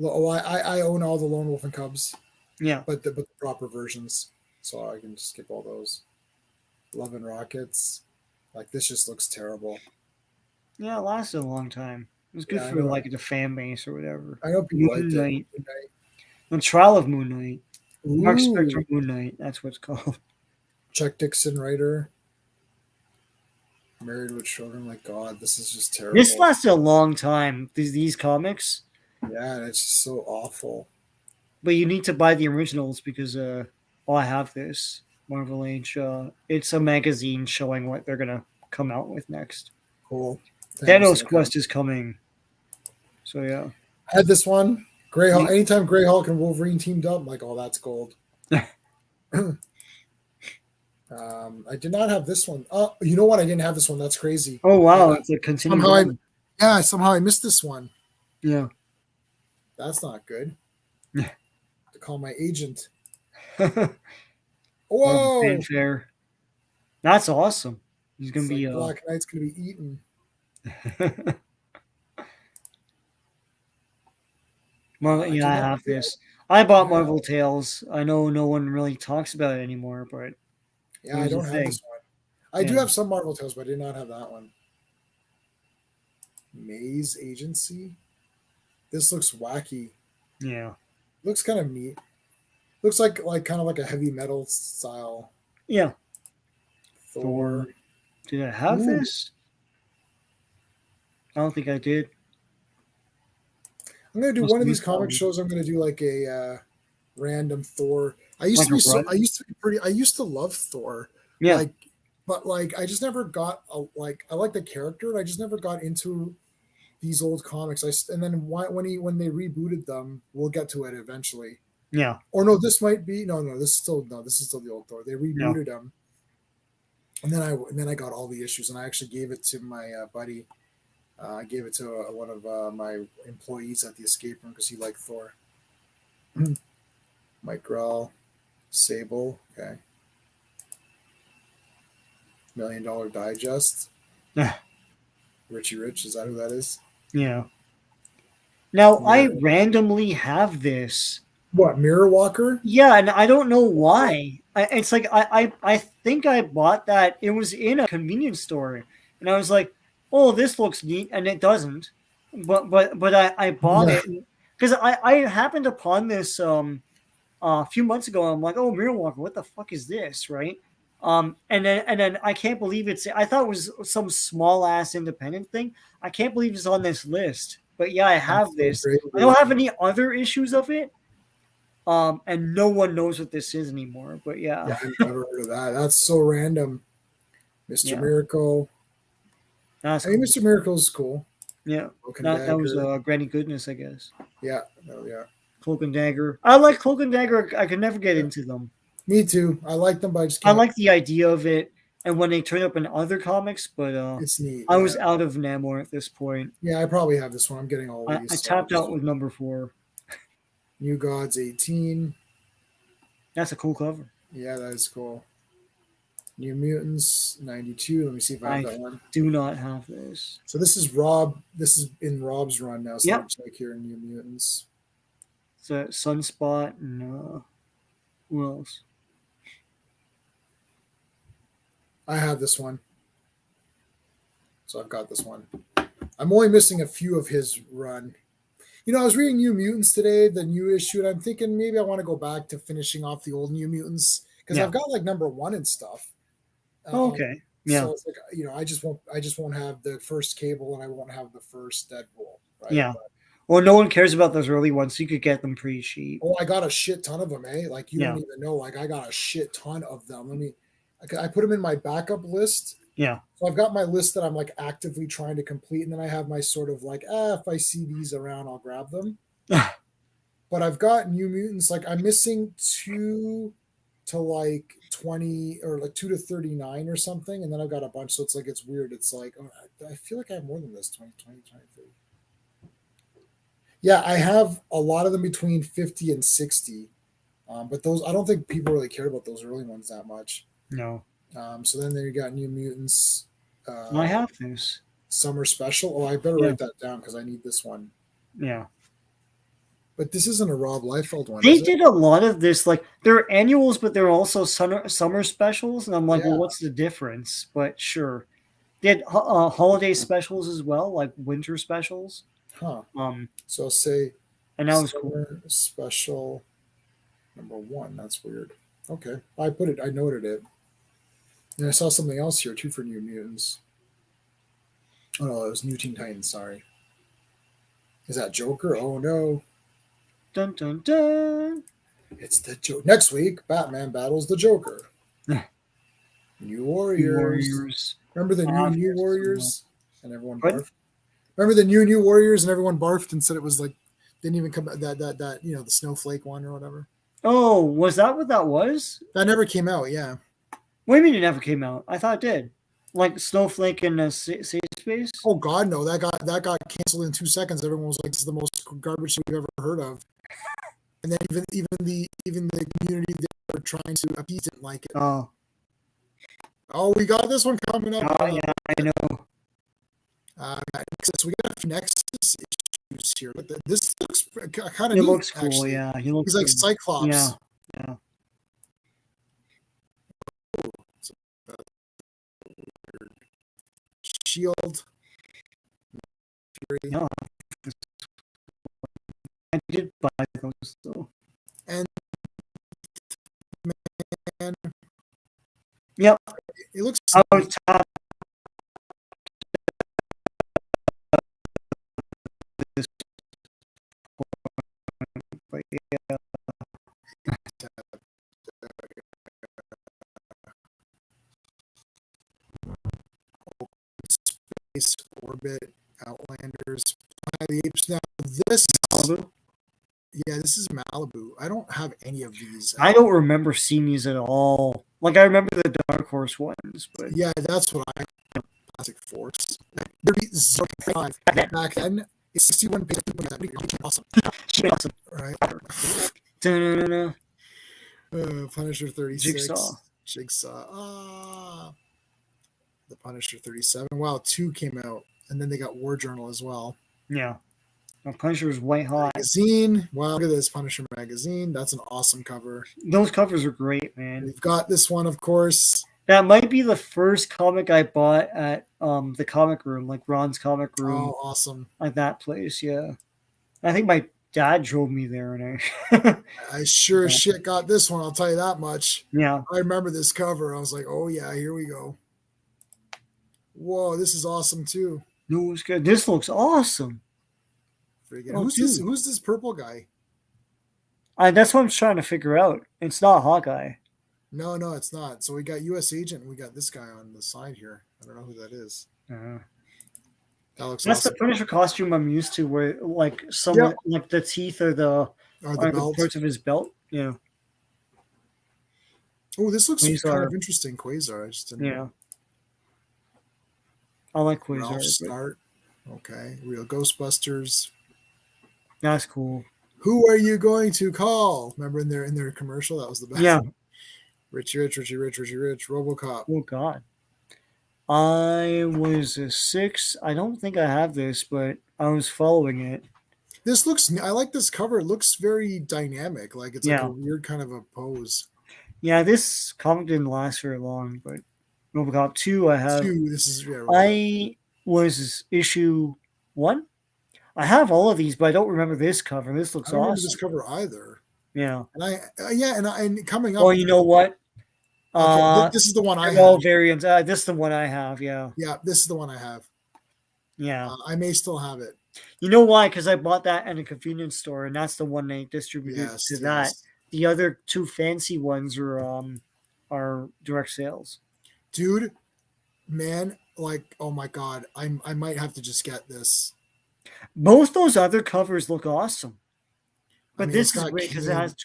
Oh, I own all the Lone Wolf and Cubs, Yeah. but the proper versions, so I can skip all those. Love and Rockets, like this just looks terrible. Yeah, it lasted a long time. It was good Yeah, for like the fan base or whatever. I know people Moon liked it. Knight. The Trial of Moon Knight. Mark Ooh, Spector Moon Knight. That's what it's called. Chuck Dixon writer, Married with Children. Like God, this is just terrible. This lasted a long time. These comics. Yeah, and it's just so awful. But you need to buy the originals because I have this Marvel Age. It's a magazine showing what they're gonna come out with next. Cool. Thanos Quest is coming. So yeah. I had this one. Grey Hulk. Yeah. Anytime Grey Hulk and Wolverine teamed up, I'm like, oh, that's gold. I did not have this one. Oh, you know what? I didn't have this one. That's crazy. Oh wow, it's a continuing. Somehow I missed this one. Yeah. That's not good. Yeah. To call my agent. Whoa! Whoa! Fanfare. That's awesome. He's gonna be Black Knight's gonna be eaten. Marvel, yeah, I have this. I bought Marvel Tales. I know no one really talks about it anymore, but yeah, I don't have this one. I do have some Marvel Tales, but I did not have that one. Maze Agency. This looks wacky. Yeah. Looks kind of neat. Looks like kind of like a heavy metal style. Yeah. Thor. Did I have this? I don't think I did. I'm gonna do one of these comic shows. I'm gonna do like a random Thor. I used to love Thor. Yeah. But I just never got I like the character. And I just never got into these old comics. And then when they rebooted them, we'll get to it eventually. Yeah. Or no, this might be this is still the old Thor. They rebooted them, and then I got all the issues, and I actually gave it to my buddy. I gave it to one of my employees at the escape room because he liked Thor. Mike Grell, Sable, okay. $1 Million Digest. Richie Rich, is that who that is? Yeah. Now I randomly have this. What, Mirror Walker? Yeah, and I don't know why. It's like I think I bought that. It was in a convenience store, and I was like, "Oh, this looks neat," and it doesn't. But I bought it because I happened upon this a few months ago. I'm like, "Oh, Mirror Walker, what the fuck is this?" Right? And then I can't believe it's. I thought it was some small ass independent thing. I can't believe it's on this list. But yeah, I have this. I don't have any other issues of it. And no one knows what this is anymore. But yeah, I've never heard of that. That's so random. Mr. Miracle. That's cool. Mr. Miracle is cool. Yeah, that was Granny Goodness, I guess. Yeah, yeah. Cloak and Dagger. I like Cloak and Dagger. I could never get into them. Me too. I like them, but I just can't. I like the idea of it, and when they turn up in other comics, but it's neat. I was out of Namor at this point. Yeah, I probably have this one. I'm getting all these. I tapped out with number 4. New Gods 18. That's a cool cover. Yeah, that is cool. New Mutants 92. Let me see if I have that one. Do not have this. So this is Rob. This is in Rob's run now. So yep. I'll check here in New Mutants. It's a Sunspot and who else? I have this one. So I've got this one. I'm only missing a few of his run. You know, I was reading New Mutants today, the new issue, and I'm thinking maybe I want to go back to finishing off the old New Mutants because Yeah. I've got like #1 and stuff. Okay. Yeah. So it's like, you know, I just won't have the first Cable and I won't have the first Deadpool, right? Yeah. Well, no one cares about those early ones, so you could get them pretty cheap. Oh, I got a shit ton of them, eh? Like you Yeah. don't even know. Like I got a shit ton of them. I put them in my backup list. Yeah. So I've got my list that I'm like actively trying to complete, and then I have my sort of like, if I see these around, I'll grab them. But I've got New Mutants. Like I'm missing 2 to like 20 or like 2 to 39 or something, and then I've got a bunch. So it's like it's weird. It's like I feel like I have more than this 20, 20, 23. Yeah, I have a lot of them between 50 and 60. But those, I don't think people really cared about those early ones that much. No. So then there you got New Mutants. I have this. Summer Special. Oh, I better write that down because I need this one. Yeah. But this isn't a Rob Liefeld one. They did a lot of this. Like, they're annuals, but they're also summer specials. And I'm like, Yeah. well, what's the difference? But sure. They had holiday specials as well, like winter specials. Huh. So say, and that was cool. Special #1. That's weird. Okay, I noted it, and I saw something else here too for New Mutants. Oh no, it was New Teen Titans. Sorry, is that Joker? Oh no, dun dun dun! It's the Joker. Next week, Batman battles the Joker. New Warriors. Remember the new Warriors? And everyone barfed. Remember the new Warriors and everyone barfed and said it was like didn't even come that the snowflake one or whatever. Oh, was that what that was? That never came out. Yeah. What do you mean it never came out? I thought it did. Like Snowflake in a safe space. Oh God, no! That got canceled in 2 seconds. Everyone was like, "This is the most garbage we've ever heard of." And then even the community that were trying to appease didn't like it. Oh, we got this one coming up. Oh yeah, I know. So we got Nexus issues here. This looks kind of neat. It looks cool. Actually. Yeah, he's like Cyclops. Yeah. Shield. Yeah. I did buy those though. And man. Yep. It looks. But yeah. Space Orbit, Outlanders, Planet of the Apes. Now this Malibu? Yeah, this is Malibu. I don't have any of these. I don't remember seeing these at all. Like I remember the Dark Horse ones, but yeah, that's what I Classic Force. 35 back then. It's 61 pages. Awesome. Awesome. Right. Da-na-na-na. Punisher 36. Jigsaw. The Punisher 37. Wow, 2 came out, and then they got War Journal as well. Yeah. Punisher's white hot. Magazine. Wow, look at this Punisher magazine. That's an awesome cover. Those covers are great, man. We've got this one, of course. That might be the first comic I bought at the comic room, like Ron's comic room. Oh, awesome. At that place, yeah. I think my dad drove me there, and I sure as shit got this one, I'll tell you that much. Yeah. I remember this cover. I was like, oh yeah, here we go. Whoa, this is awesome too. No, it's good. This looks awesome. Oh, who's this purple guy? That's what I'm trying to figure out. It's not Hawkeye. No, it's not. So we got U.S. Agent, and we got this guy on the side here. I don't know who that is. That looks That's awesome. The Punisher costume I'm used to, where like someone like the teeth or the parts of his belt. Yeah. Oh, this looks kind of interesting. Quasar. I just didn't know. I like Quasar. Ralph Start. Okay. Real Ghostbusters. That's cool. Who are you going to call? Remember in their commercial? That was the best. Yeah. Richie Rich, RoboCop. Oh God. I was a 6. I don't think I have this, but I was following it. This looks. I like this cover. It looks very dynamic. Like it's like a weird kind of a pose. Yeah, this comic didn't last very long, but RoboCop 2 I have. 2. This is was this, issue 1? I have all of these, but I don't remember this cover. This I looks don't remember this awesome. cover either. Yeah. And and coming up. Well, you know what? Okay, this is the one I They're all have. variants. This is the one I have. Yeah. Yeah, this is the one I have. Yeah. I may still have it. You know why? Because I bought that at a convenience store, and that's the one they distributed Yes, to yes. that. The other two fancy ones are direct sales. Dude, man, like, oh my god, I might have to just get this. Both those other covers look awesome, but I mean, this it's is got great because it Kane. has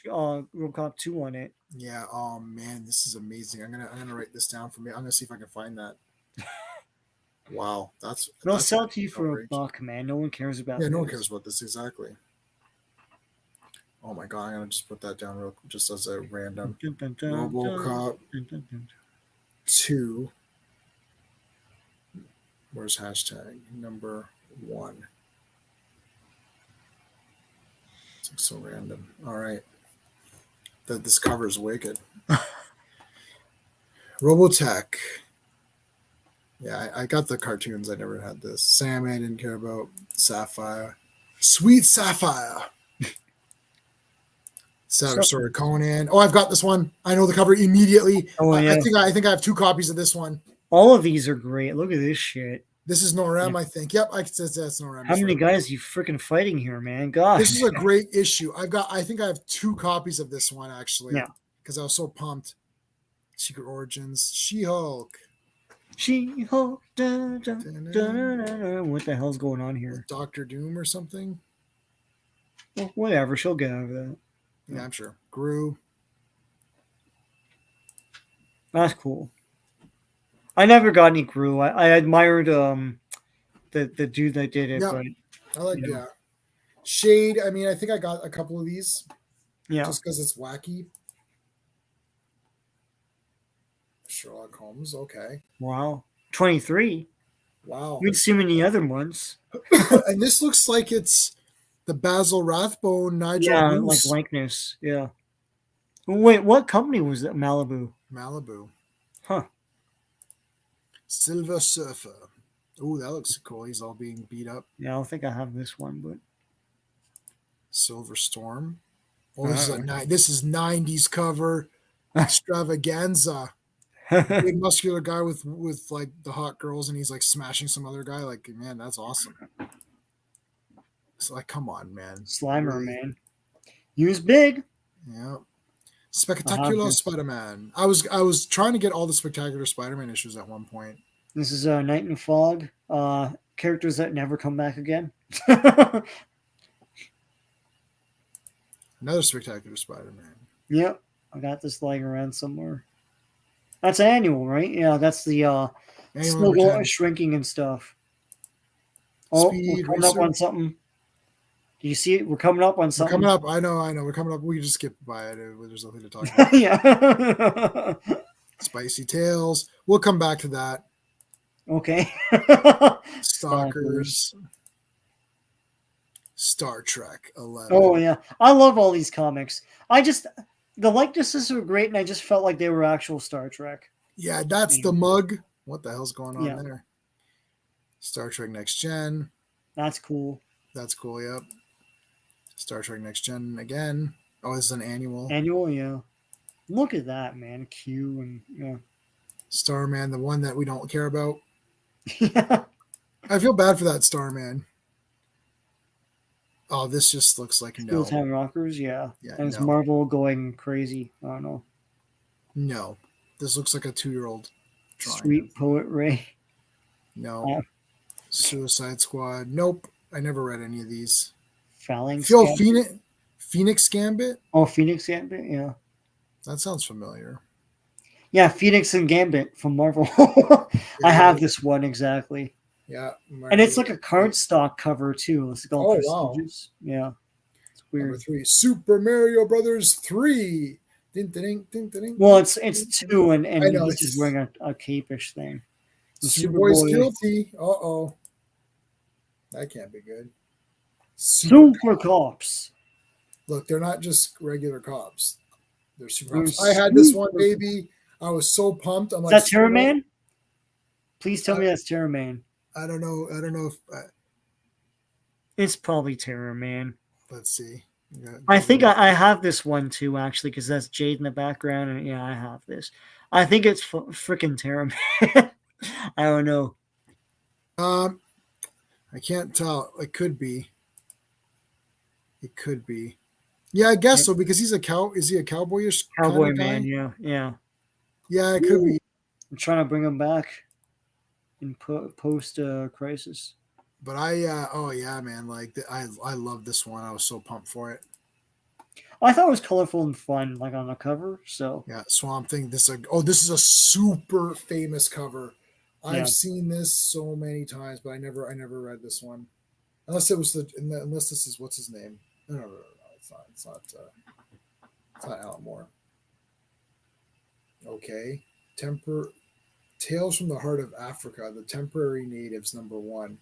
RoboCop 2 on it. Yeah. Oh man, this is amazing. I'm gonna write this down for me. I'm gonna see if I can find that. Wow, They'll that's sell it to you for outrage. $1, man. No one cares about. Yeah, no one this. cares about this exactly. Oh my god, I'm gonna just put that down real just as a random Dun, dun, dun, RoboCop dun, dun, dun. 2. Where's hashtag number 1? It's like so random. All right, this cover is wicked. Robotech. Yeah, I got the cartoons. I never had this. Sam, I didn't care about. Sapphire. Sweet Sapphire. Sorry, Conan. Oh, I've got this one. I know the cover immediately. Oh, yeah. I think I have 2 copies of this one. All of these are great. Look at this shit. This is Norem, I think. Yep, I can say that's Norem. How many guys are you freaking fighting here, man? God. This is a great issue. I think I have 2 copies of this one actually. Yeah. Because I was so pumped. Secret Origins, She-Hulk. She-Hulk. What the hell's going on here? Doctor Doom or something? Well, whatever. She'll get out of that. Yeah, I'm sure. Gru. That's cool. I never got any Gru. I admired the dude that did it, Yeah. but I like Shade. I mean, I think I got a couple of these. yeah. Just because it's wacky. Sherlock Holmes. Okay. Wow. 23. Wow. We'd see many other ones. And this looks like it's the Basil Rathbone, Nigel Bruce. Like likeness. Yeah. Wait, what company was that? Malibu. Huh. Silver Surfer. Ooh, that looks cool. He's all being beat up. Yeah, I don't think I have this one, but Silver Storm. Oh, this is 90s cover extravaganza. Big muscular guy with like the hot girls, and he's like smashing some other guy. Like, man, that's awesome. It's like, come on, man. Slimer, man. He was big. Yeah. Spectacular Spider-Man. I was trying to get all the Spectacular Spider-Man issues at one point. This is Night in the Fog. Characters that never come back again. Another Spectacular Spider-Man. Yep. I got this lying around somewhere. That's annual, right? Yeah, that's the Smuggle shrinking and stuff. Oh, we're coming up on something. Do you see it? We're coming up on something. We're coming up. I know. We're coming up. We can just skip by it. There's nothing to talk about. Yeah. Spicy Tales. We'll come back to that. Okay. Stalkers. Star Trek 11. Oh, yeah. I love all these comics. The likenesses were great, and I just felt like they were actual Star Trek. Yeah, that's the mug. What the hell's going on there? Star Trek Next Gen. That's cool. Yep. Star Trek Next Gen again. Oh, this is an annual. Annual, yeah. Look at that, man. Q and yeah. Starman, the one that we don't care about. Yeah. I feel bad for that Starman. Oh, this just looks like no. Full-time rockers, yeah. And it's Marvel going crazy. I don't know. No. This looks like a 2-year-old drawing. Sweet Poet Ray. No. Suicide Squad. Nope. I never read any of these. Phalanx. Phoenix Gambit? Oh, Phoenix Gambit, yeah. That sounds familiar. Yeah, Phoenix and Gambit from Marvel. I have this one exactly. Yeah. And it's like a cardstock cover too. It's called prestigious. Wow. Yeah. It's weird. Number 3. Super Mario Brothers 3. Ding, ding, ding, ding, well, it's 2 and he's just wearing a cape-ish thing. Superboy's guilty. Uh-oh. That can't be good. Super cops. Look, they're not just regular cops. They're super cops. I had this one, baby. I was so pumped. I'm like, is that Terra Man? Please tell me that's Terra Man. I don't know. I don't know if. It's probably Terror Man. Let's see. I think I have this one too, actually, because that's Jade in the background, and yeah, I have this. I think it's freaking Terror Man. I don't know. Um, I can't tell. It could be. It could be. Yeah, I guess Yeah, so because he's a cow. Is he a cowboyish kind Cowboy of Man, guy? yeah, yeah. Yeah, it could Woo! be. I'm trying to bring him back in post crisis. But oh yeah, man. Like I love this one. I was so pumped for it. I thought it was colorful and fun, like on the cover. So Yeah, Swamp Thing. This is a super famous cover. I've yeah, seen this so many times, but I never read this one. Unless it was unless this is what's his name? No. It's not. It's not. It's not Alan Moore. Okay, temper Tales from the Heart of Africa, the Temporary Natives, #1.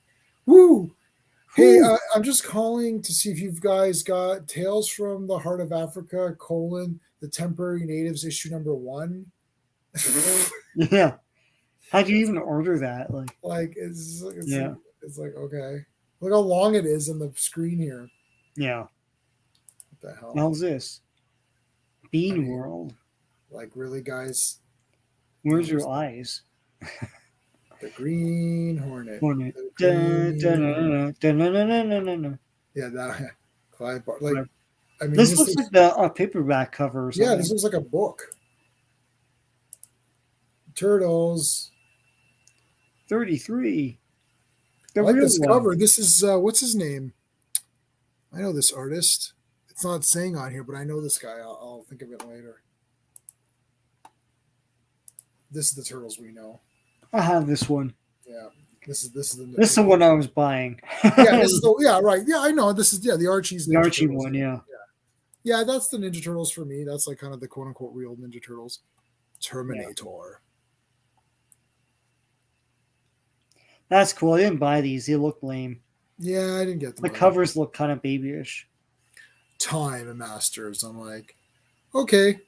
Woo! Hey, whew, I'm just calling to see if you guys got Tales from the Heart of Africa: the Temporary Natives, issue #1. yeah. How do you even order that? Like, Like it's yeah, it's like okay, look how long it is on the screen here. yeah. What the The hell? hell's this? I Bean mean, World. like really, guys? Where's No, your eyes? the Green Hornet. Hornet. The Dun, dun, Green. dun, dun, dun, dun, dun, dun, dun, dun. Yeah, that Clive Bar. Like, Right. I mean, This this looks like looks. the paperback cover or Yeah, this something. looks like a book. Turtles. 33. I The like real this one. cover. This is what's his name? I know this artist. It's not saying on here, but I know this guy. I'll think of it later. This is the turtles we know. I have this one. Yeah, this is This is the one I was buying. yeah, this is the yeah, right. Yeah, I know. This is the Archie's The Ninja Archie Turtles. one, yeah. Yeah, that's the Ninja Turtles for me. That's like kind of the quote unquote real Ninja Turtles. Yeah. Terminator. That's cool. I didn't buy these. They look lame. Yeah, I didn't get them The either. covers look kind of babyish. Time Masters. I'm like, okay,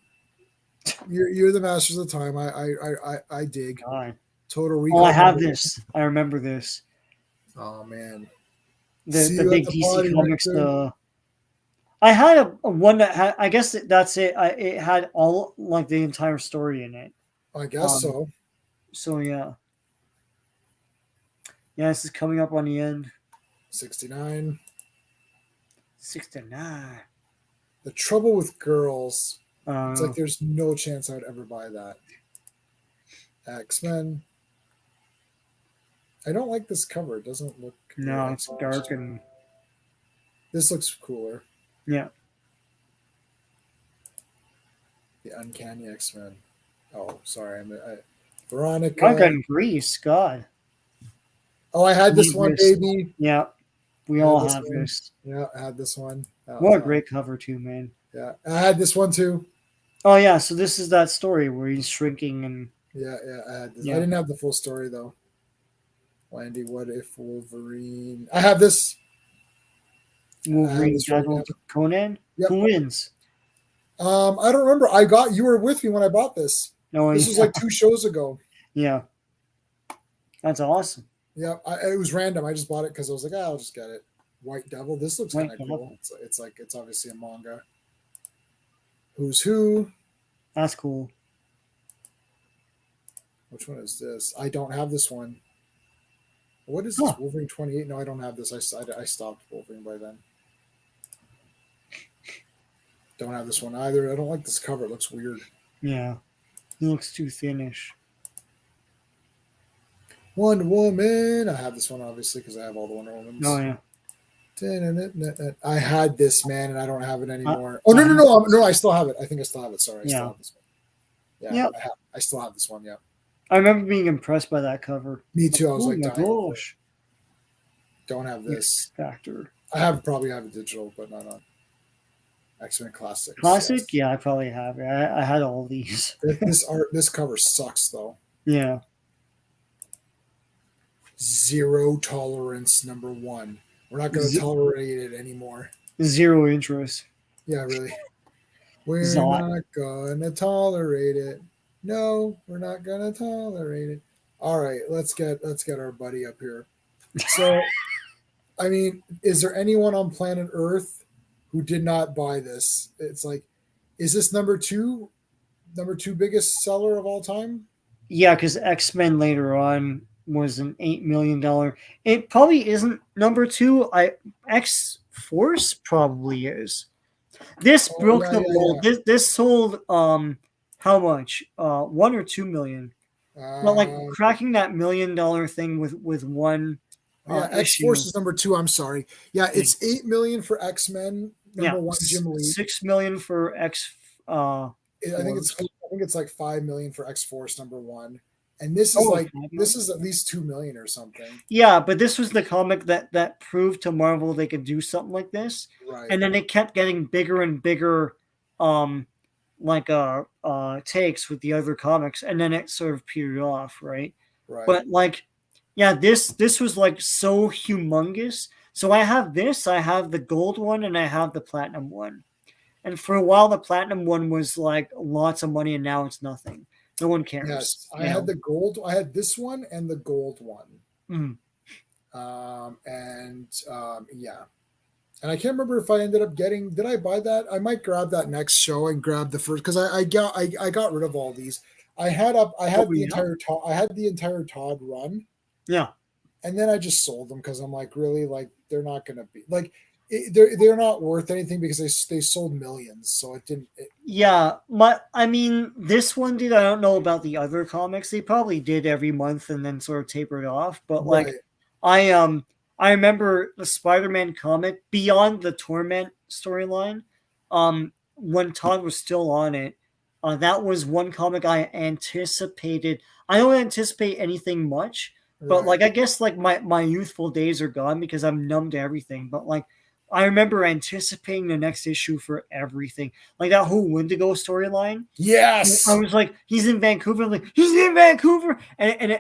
you're the masters of the time. I dig. God. Total Oh, I Recall have #1. this. I remember this. Oh man. The See the you at big the DC party, Comics. Victor. I had a one that had. I guess that's it. It had all like the entire story in it. I guess Um. so. So yeah. Yeah, this is coming up on the end. 69. 69. The Trouble with Girls. It's like Uh, there's no chance I would ever buy that. X-Men. I don't like this cover. It doesn't look no, it's dark exposed. and This looks cooler. yeah. The Uncanny X-Men. Oh, sorry. Dark Veronica. and Grease. God. Oh, I had this Need one, this. baby. Yeah, we I had all this have one. this. Yeah, I had this one. That What was a great cover too, man. yeah. I had this one too. Oh yeah, so this is that story where he's shrinking and Yeah, I had this. I yeah, didn't have the full story though. Landy, what if Wolverine? I have this. I have Wolverine this right now. battle Conan. Yep. Who wins? I don't remember. You were with me when I bought this. No, This was like 2 shows ago. yeah, that's awesome. Yeah, it was random. I just bought it because I was like, I'll just get it. White Devil. This looks White kind of Devil. cool. It's like it's obviously a manga. Who's Who? That's cool. Which one is this? I don't have this one. What is this? Huh. Wolverine 28? No, I don't have this. I stopped Wolverine by then. Don't have this one either. I don't like this cover. It looks weird. Yeah, he looks too thinnish. Wonder Woman. I have this one obviously because I have all the Wonder Womans. Oh yeah. I had this, man, and I don't have it Uh, anymore. Oh no! I still have it. I think I still have it. Sorry, I still Yeah. have this one. Yeah, Yep. I still have this one. Yeah, I remember being impressed by that cover. me too. I was Oh like, my dying over it. gosh. Don't have this. X Factor. Probably have it digital, but not on X-Men Classics. Classic? Yes. Yeah, I probably have it. I had all these. This cover sucks though. Yeah. Zero tolerance #1. We're not going to tolerate it anymore. Zero interest. Yeah, really. We're Zot. not going to tolerate it. No, we're not going to tolerate it. All right, let's get our buddy up here. So, I mean, is there anyone on planet Earth who did not buy this? It's like, is this number two biggest seller of all time? Yeah, because X-Men later on was an $8 million. It probably isn't number two. X Force probably is. This Oh broke yeah, the mold. yeah, This sold how much? 1 or 2 million. yeah. But like cracking that $1 million thing with one Yeah, X Force issue. is number two. I'm sorry. Yeah, Yeah, it's 8 million for X Men yeah, number one, Jim Lee. 6 million for X I think it's Force. I think it's like 5 million for X Force number one, and this is Oh, like 5 million? this is at least 2 million or something. Yeah, but this was the comic that proved to Marvel they could do something like this, Right, and then it kept getting bigger and bigger, um, takes with the other comics, and then it sort of petered off, right? right. But like, yeah, this was like so humongous. So I have this, I have the gold one, and I have the platinum one. And for a while, the platinum one was like lots of money, and now it's nothing. No one cares, Yes, I had the gold. I had this one and the gold one. Mhm. Yeah, and I can't remember if I ended up getting. Did I buy that? I might grab that next show and grab the first because I got rid of all these. I Oh had the yeah, entire Todd. I had the entire Todd run, yeah. and then I just sold them because I'm like, really, like they're not gonna be like they're not worth anything because they sold millions, so it didn't. Yeah, I mean, this one did. I don't know about the other comics. They probably did every month and then sort of tapered off. But like, Right, I um, I remember the Spider-Man comic Beyond the Torment storyline. When Todd was still on it, that was one comic I anticipated. I don't anticipate anything much, but right. like, I guess like my youthful days are gone because I'm numb to everything. But like, I remember anticipating the next issue for everything, like that whole Wendigo storyline. I Yes. was like, he's in Vancouver. I'm like, he's in Vancouver, and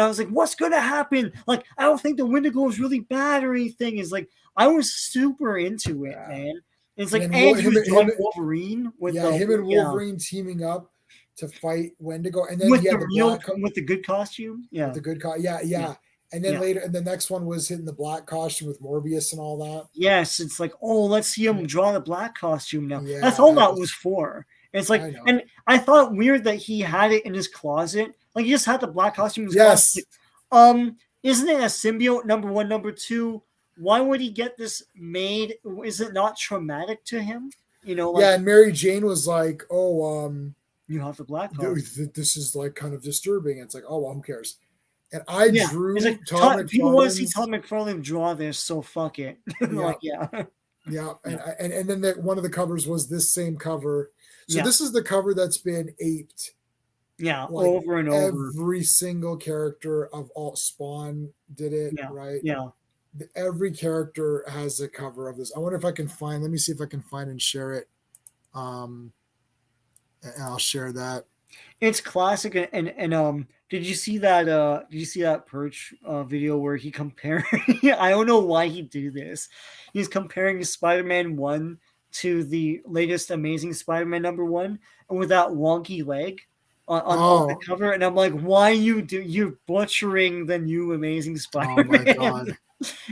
I was like, what's gonna happen? Like, I don't think the Wendigo is really bad or anything. Is like, I was super into it, Yeah. man. It's And like, then and he was him joining Wolverine with yeah, the him and yeah Wolverine teaming up to fight Wendigo, and then he had the black with the good costume. with Yeah, the good yeah, yeah, yeah. And then yeah. later, and the next one was hitting the black costume with Morbius and all that. Yes, it's like, oh, let's see him draw the black costume now. That's Yeah, all that that was was. for. It's like, I know. and I thought weird that he had it in his closet. Like, he just had the black costume in his closet. Yes. Isn't it a symbiote number one, number two? Why would he get this made? Is it not traumatic to him? Yeah, Like, and Mary Jane was like, "Oh, you have the black costume. this is like kind of disturbing." It's like, "Oh, well, who cares?" And I Yeah, it's drew like Todd people want to see Todd McFarlane's. McFarlane draw this, so fuck it. Yeah, Like, yeah, yeah, yeah, and then one of the covers was this same cover. So yeah, this is the cover that's been aped. yeah, Like over and over. every single character of all Spawn did it, Yeah, right? yeah. Every character has a cover of this. I wonder if I can find. Let me see if I can find and share it. Um, and I'll share that. It's classic, and did you see that Perch video where he comparing? I don't know why he do this. He's comparing Spider-Man 1 to the latest Amazing Spider-Man number 1, and with that wonky leg on the Oh, cover, and I'm like, why you're butchering the new Amazing oh my Spider-Man? God!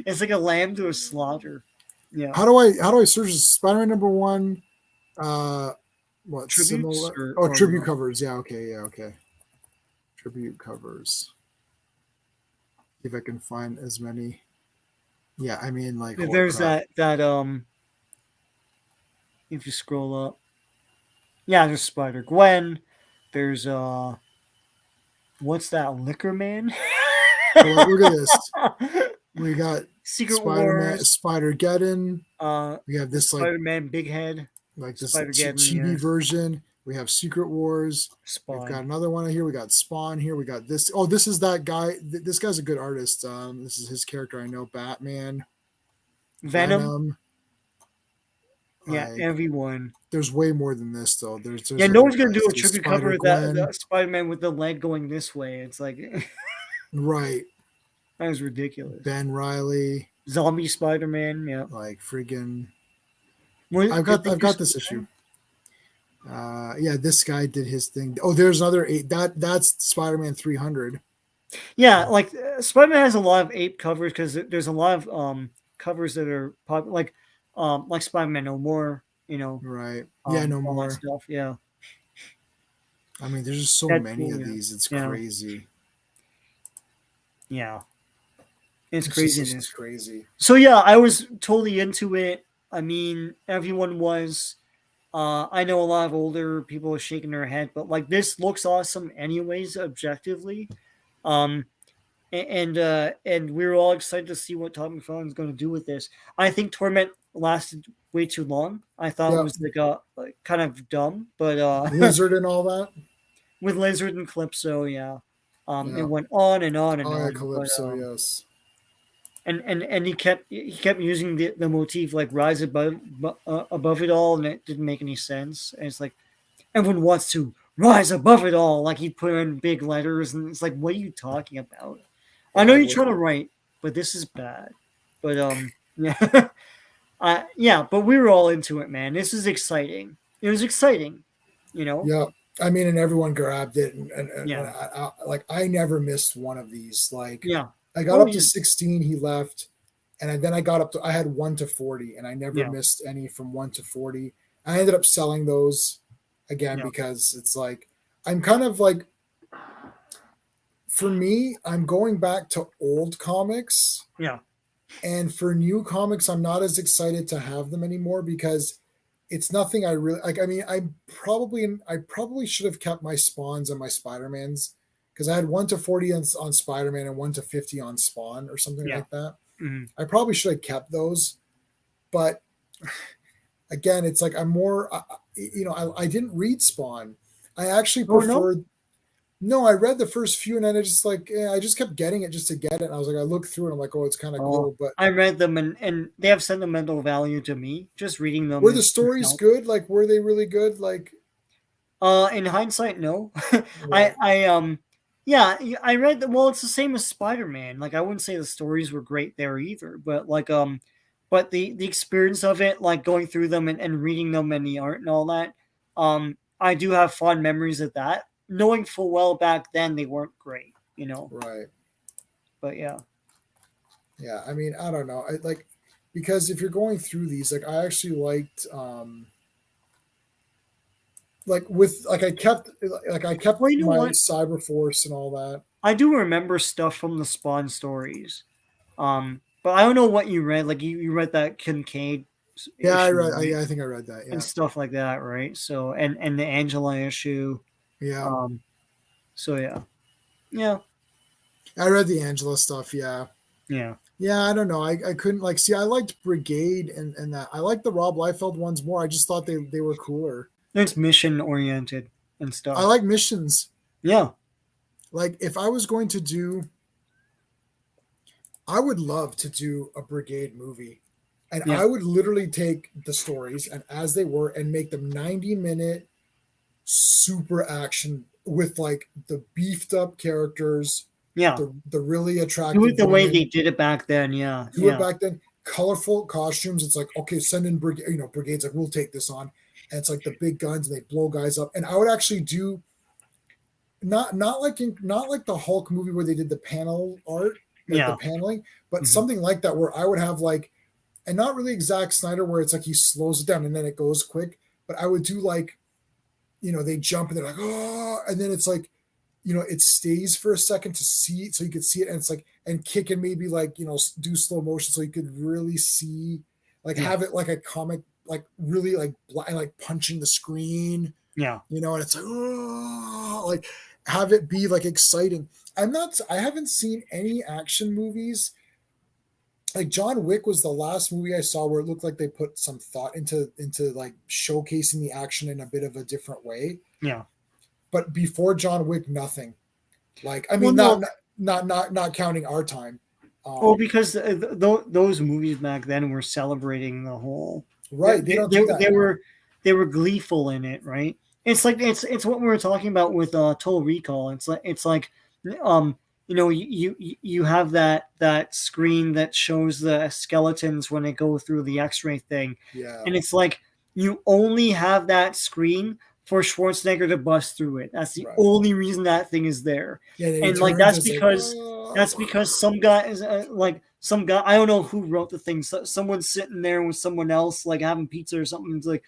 It's like a lamb to a slaughter. Yeah, How do I search Spider-Man number one? Uh, what tributes similar? or Oh, or tribute covers. Yeah, okay, yeah, okay. Tribute covers. See if I can find as many. Yeah, I mean, like, holy there's crap. that if you scroll up. Yeah, there's Spider Gwen. There's what's that Liquor Man? So, like, look at this. We got Secret Spider-Man, Wars. Spider-Geddon. Uh, We have this Spider Man Big Head. this Spider Geddon. chibi Yeah. version. We have Secret Wars. We've got Spawn. another one here. We got Spawn here. We got this. Oh, this is that guy. This guy's a good artist. This is his character. I know Batman, Venom. Venom. Yeah, Like, everyone. there's way more than this though. Yeah, There's no other one's gonna guys do a too. tribute cover Spider of that Gwen. Spider Man with the leg going this way. It's like Right. that was ridiculous. Ben Riley. Zombie Spider Man. Yeah. Like friggin'. Did they I've do got this issue. Yeah, this guy did his thing. Oh, there's another eight. That's Spider-Man 300. Yeah, like Spider-Man has a lot of ape covers because there's a lot of covers that are like Spider-Man No More, Right. Yeah, no all that more. stuff. Yeah, I mean, there's just so many Deadpool. of Yeah, these. It's yeah, crazy. yeah. It's It's craziness. crazy. So yeah, I was totally into it. I mean, everyone was. I know a lot of older people are shaking their head, but like this looks awesome anyways, objectively. Um, and we were all excited to see what Todd McFarlane's going to do with this. I think Torment lasted way too long. I thought it Yep. was like kind of dumb, but Blizzard and all that. with Lizard and Calypso, yeah, it Yeah. went on and on and Oh yeah, on, but Calypso. Yes. and he kept using the motif like rise above it all, and it didn't make any sense. And it's like everyone wants to rise above it all, like he put in big letters, and it's like, what are you talking about? I know Yeah. It you're was. trying to write, but this is bad. But yeah, yeah. But we were all into it, man. This is exciting. It was exciting, you know. Yeah. I mean, and everyone grabbed it, and Yeah, like I never missed one of these. Like yeah. I got Oh up to yeah, 16, he left, and then I got up to I had 1 to 40, and I never yeah, missed any from 1 to 40. I ended up selling those again yeah, because it's like I'm kind of like for me, I'm going back to old comics, yeah, and for new comics, I'm not as excited to have them anymore because it's nothing I really like. I mean, I probably should have kept my Spawns and my Spider-Mans because I had 1 to 40 on Spider-Man and 1 to 50 on Spawn or something yeah. like that. Mhm. I probably should have kept those, but again, it's like I'm more, I didn't read Spawn. I actually Oh no. preferred. No, I read the first few and then I just like I just kept getting it just to get it. And I was like, I looked through and I'm like, oh, it's kind of Oh, cool. But I read them, and they have sentimental value to me. Just reading them were the is stories help. good? Like, were they really good? Like, In hindsight, no. I right, I yeah, I read the, well, it's the same as Spider-Man. Like I wouldn't say the stories were great there either, but but the experience of it, like going through them and reading them and the art and all that, I do have fond memories of that. Knowing full well back then they weren't great. right. But yeah. Yeah, I mean, I don't know. I like because if you're going through these, like I actually liked like with like I kept Well, you know my what? Cyber Force and all that. I do remember stuff from the Spawn stories. But I don't know what you read. Like you read that Kincaid Yeah, I issue, read right? I think I read that. And Yeah. stuff like that, right? So and the Angela issue. Yeah. Um, so yeah, yeah, I read the Angela stuff, yeah. yeah. Yeah, I don't know. I couldn't like see I liked Brigade and that. I liked the Rob Liefeld ones more. I just thought they were cooler. It's mission oriented and I stuff. like missions. Yeah, Like if I was going to do I would love to do a Brigade movie. And yeah, I would literally take the stories and as they were and make them 90-minute super action with like the beefed up characters, yeah. the really Do it attractive the way they women, did it back then. Yeah, do it yeah, back then, colorful costumes. It's like, okay, send in brigade, brigades like we'll take this on. And it's like the big guns and they blow guys up. And I would actually do not like the Hulk movie where they did the panel art, like the yeah. paneling, but Hmm. something like that where I would have like and not really exact Snyder where it's like he slows it down and then it goes quick, but I would do like, they jump and they're like, oh, and then it's like, it stays for a second to see so you could see it and it's like and kick and maybe like, do slow motion so you could really see like Yeah, have it like a comic like really like like punching the screen, yeah. and it's like oh, like have it be like exciting. I haven't seen any action movies like John Wick was the last movie I saw where it looked like they put some thought into like showcasing the action in a bit of a different way. Yeah. But before John Wick, nothing. Like I Well, mean, no. not counting our time. Oh, Um, because those movies back then were celebrating the whole. They, right, they they, don't they, do that they now. were they were gleeful in it, right? It's like it's what we were talking about with Total Recall. It's like um you have that screen that shows the skeletons when they go through the X-ray thing, Yeah, and it's like you only have that screen for Schwarzenegger to bust through it. That's the Right. only reason that thing is there. Yeah, then he And like turns, it's like, that's because some guy is like some guy, I don't know who wrote the thing. So, someone's sitting there with someone else like having pizza or something. It's like,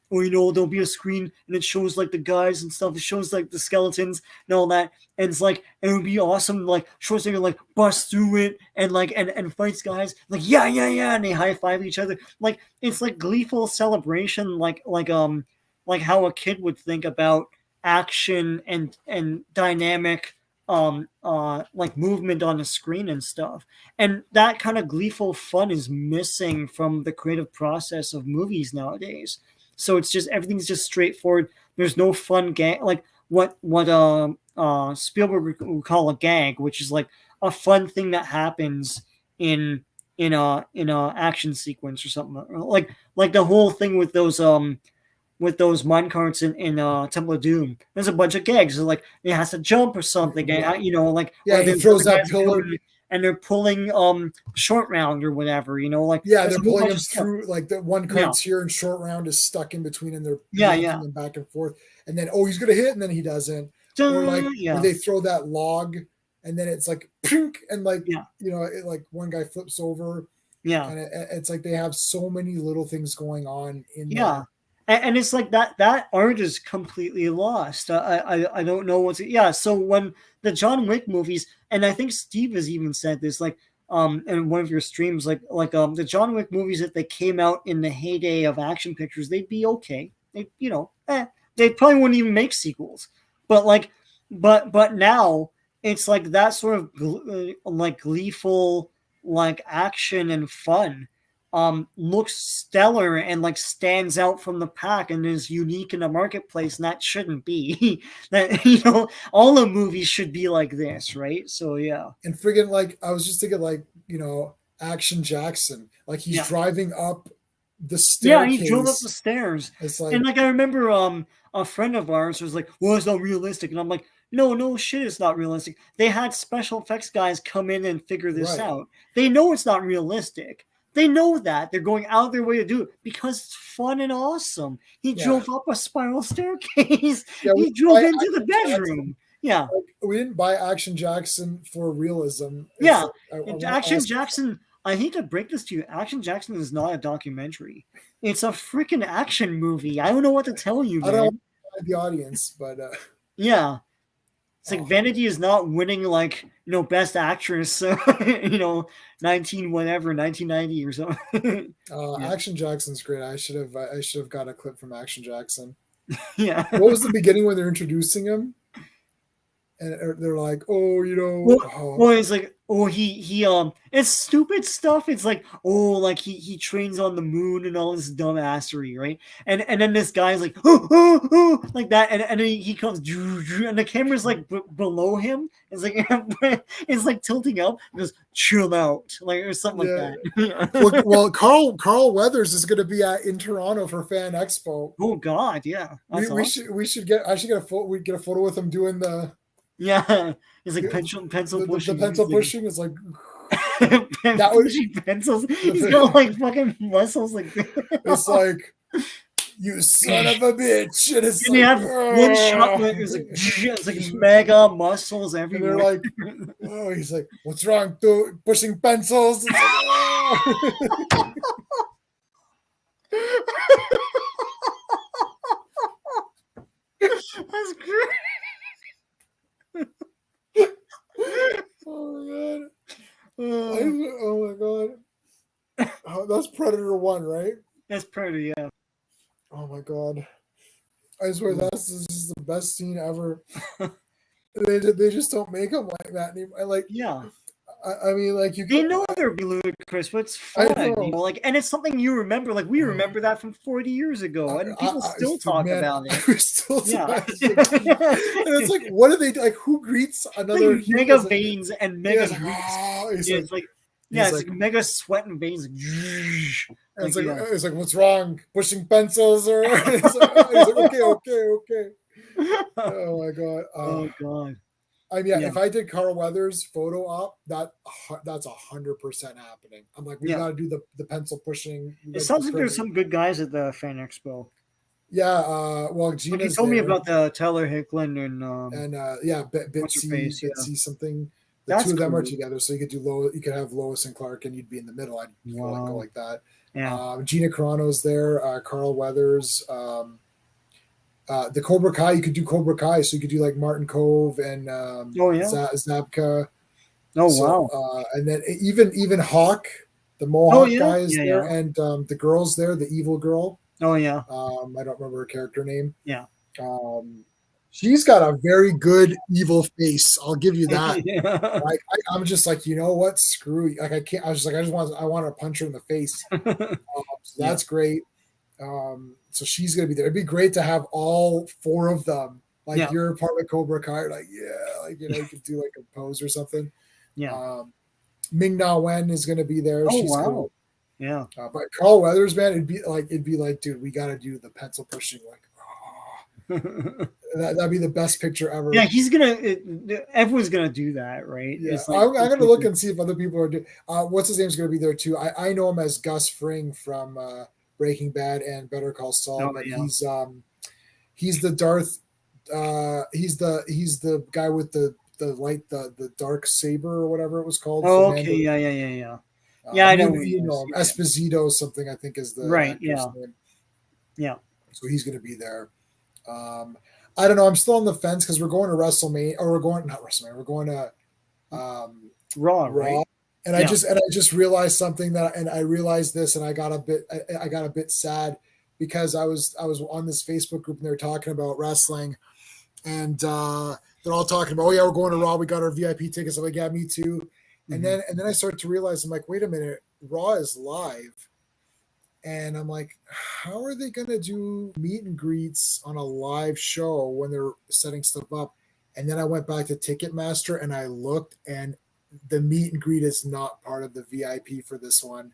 or there'll be a screen and it shows like the guys and stuff. It shows like the skeletons and all that. And it's like, it would be awesome. Like Schwarzenegger like busts through it and like and fights guys like yeah, and they high five each other. Like it's like gleeful celebration, like how a kid would think about action and dynamic like movement on the screen and stuff. And that kind of gleeful fun is missing from the creative process of movies nowadays. So it's just everything's just straightforward. There's no fun gag like what Spielberg would call a gag, which is like a fun thing that happens in in a action sequence or something. Like the whole thing with those mine carts in Temple of Doom. There's a bunch of gags. So like it has to jump or something. yeah, And, like yeah, he throws that pillar. And they're pulling short round or whatever. Like Yeah, there's they're a whole pulling bunch him of stuff. through, like the one Yeah. cart's here and short round is stuck in between and they're Yeah, yanking him back and forth. And then, he's going to hit and then he doesn't. Or like Yeah. when they throw that log and then it's like, pink, and like, Yeah. it, like one guy flips over. Yeah. And it's like they have so many little things going on in Yeah. there. And it's like that art is completely lost. I don't know what's so when the John Wick movies, and I think Steve has even said this, like in one of your streams, like the John Wick movies, if they came out in the heyday of action pictures, they'd be okay. They probably wouldn't even make sequels. But now it's like that sort of like gleeful like action and fun looks stellar and like stands out from the pack and is unique in the marketplace, and that shouldn't be. That all the movies should be like this, right? So yeah. And friggin' like I was just thinking like Action Jackson, like he's driving up the staircase. Yeah, he drove up the stairs. It's like, and like I remember a friend of ours was like, well, it's not realistic, and I'm like, no shit, it's not realistic. They had special effects guys come in and figure this out. They know it's not realistic. They know that. They're going out of their way to do it because it's fun and awesome. He drove up a spiral staircase. He drove into the bedroom. Yeah. Like, we didn't buy Action Jackson for realism. Yeah. Action Jackson, I hate to break this to you. Action Jackson is not a documentary. It's a freaking action movie. I don't know what to tell you, man. I don't know the audience, but yeah. It's like Vanity is not winning like best actress 1990 or something. Action Jackson's great. I should have got a clip from Action Jackson. Yeah. What was the beginning when they're introducing him? And they're like, well, it's like, he it's stupid stuff. It's like, like he trains on the moon and all this dumbassery, right? And then this guy's like, like that, and then he comes, and the camera's like below him. It's like it's like tilting up. And goes, chill out, like or something like that. well, Carl Weathers is going to be in Toronto for Fan Expo. Oh God, yeah. I should get a photo. We get a photo with him doing the. Yeah, it's like pencil pushing. The pencil pushing is like that pushing pencils. He's got like fucking muscles like. It's like, you son of a bitch! And it's and like, have one shot where it's like mega muscles everywhere. And they're like, he's like, what's wrong, dude? Pushing pencils. It's like, That's great. Oh my god. Oh, that's Predator 1, right? That's Predator, yeah. Oh my god. I swear this is the best scene ever. They just don't make them like that anymore. Like, yeah. I mean, like they know they're ludicrous, but it's fun. And it's something you remember. Like we remember that from 40 years ago, and people still talk about it. We're still and it's like, what are they like? Who greets another like mega veins and mega? It's like mega sweat and veins. It's like, what's wrong? Pushing pencils, or it's like, okay. Oh my god. Oh god. I mean, if I did Carl Weathers photo op, that's 100% happening. I'm like, we got to do the pencil pushing. It sounds like there's some good guys at the Fan Expo. Yeah, well, Like you Gina's told me there, about the Tyler Hicklin and and yeah, what's her face? Yeah, Bitsy something. The two that's of them are cool. together, so you could have Lois and Clark, and you'd be in the middle. I'd go Wow. like that. Yeah. Gina Carano's there, Carl Weathers, the Cobra Kai. You could do Cobra Kai, so you could do like Martin Cove and Oh yeah. Zabka. Oh So wow. and then even Hawk, the Oh Mohawk yeah. guy is Yeah there, yeah. and the girl's there, the evil girl. Oh yeah. I don't remember her character name. Yeah. Um, she's got a very good evil face. I'll give you that. Yeah. Like I'm just like, you know what? Screw you. Like I can't. I was just like, I want to punch her in the face. So Yeah. that's great. So she's gonna be there. It'd be great to have all four of them. Like Yeah. you're part of Cobra Kai. Like yeah, like you could do like a pose or something. Yeah. Um, Ming Na Wen is gonna be there. Oh She's wow. cool. Yeah. But Carl Weathers, man, it'd be like, dude, we got to do the pencil pushing. Like, that'd be the best picture ever. Yeah, everyone's gonna do that, right? Yeah, It's like I'm gonna look and see if other people are doing. What's his name's gonna be there too? I know him as Gus Fring from Breaking Bad and Better Call Saul, oh but yeah. he's the Darth. He's the guy with the light, the dark saber or whatever it was called Oh, for okay, Mando. yeah, yeah, yeah, yeah. Yeah, I know who he You is. know him. Yeah, Esposito something I think is yeah. the Right, actor's yeah, name. yeah. So he's going to be there. I don't know. I'm still on the fence because we're going to WrestleMania, or we're going not WrestleMania. We're going to Raw, Raw, right? and Yeah. I just realized something and I realized this, and I got a bit sad because I was on this Facebook group and they were talking about wrestling, and they're all talking about, oh yeah, we're going to Raw. We got our VIP tickets. I'm like, yeah, me too. And then I start to realize, I'm like, wait a minute, Raw is live. And I'm like, how are they going to do meet and greets on a live show when they're setting stuff up? And then I went back to Ticketmaster and I looked, and the meet and greet is not part of the VIP for this one.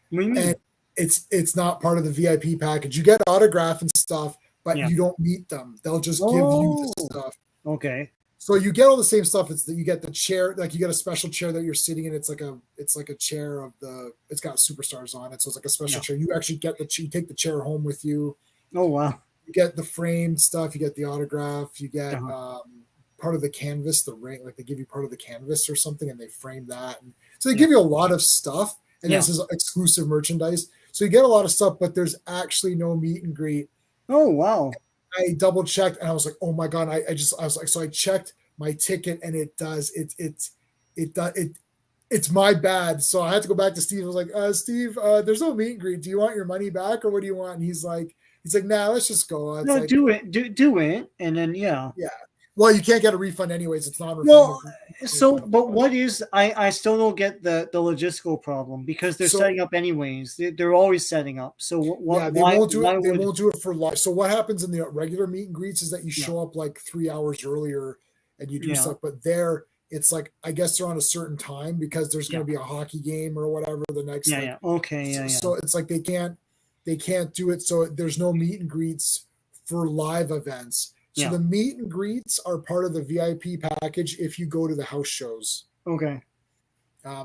What do you mean? And it's not part of the VIP package. You get autograph and stuff, but Yeah. you don't meet them. They'll just give you the stuff. Okay. So you get all the same stuff. It's that you get the chair, like you get a special chair that you're sitting in. It's like a chair of it's got superstars on it. So it's like a special chair. You actually get you take the chair home with you. Oh wow. You get the framed stuff, you get the autograph, you get part of the canvas, the ring, like they give you part of the canvas or something and they frame that. And so they give you a lot of stuff. And this is exclusive merchandise. So you get a lot of stuff, but there's actually no meet and greet. Oh wow. I double checked and I was like, oh my God. I was like, so I checked my ticket and it does, it's my bad. So I had to go back to Steve. I was like, Steve, there's no meet and greet. Do you want your money back or what do you want? And he's like, nah, let's just go. It's No, like, do it. And then, yeah. Well, you can't get a refund anyways. It's not. Well, so, but what is, I still don't get the logistical problem because they're setting up anyways. They're always setting up. So what? They won't do it. They won't do it for live. So what happens in the regular meet and greets is that you show up like 3 hours earlier and you do stuff. But there, it's like, I guess they're on a certain time because there's going to be a hockey game or whatever the next. Okay. So it's like they can't do it. So there's no meet and greets for live events. So the meet and greets are part of the VIP package if you go to the house shows. Okay.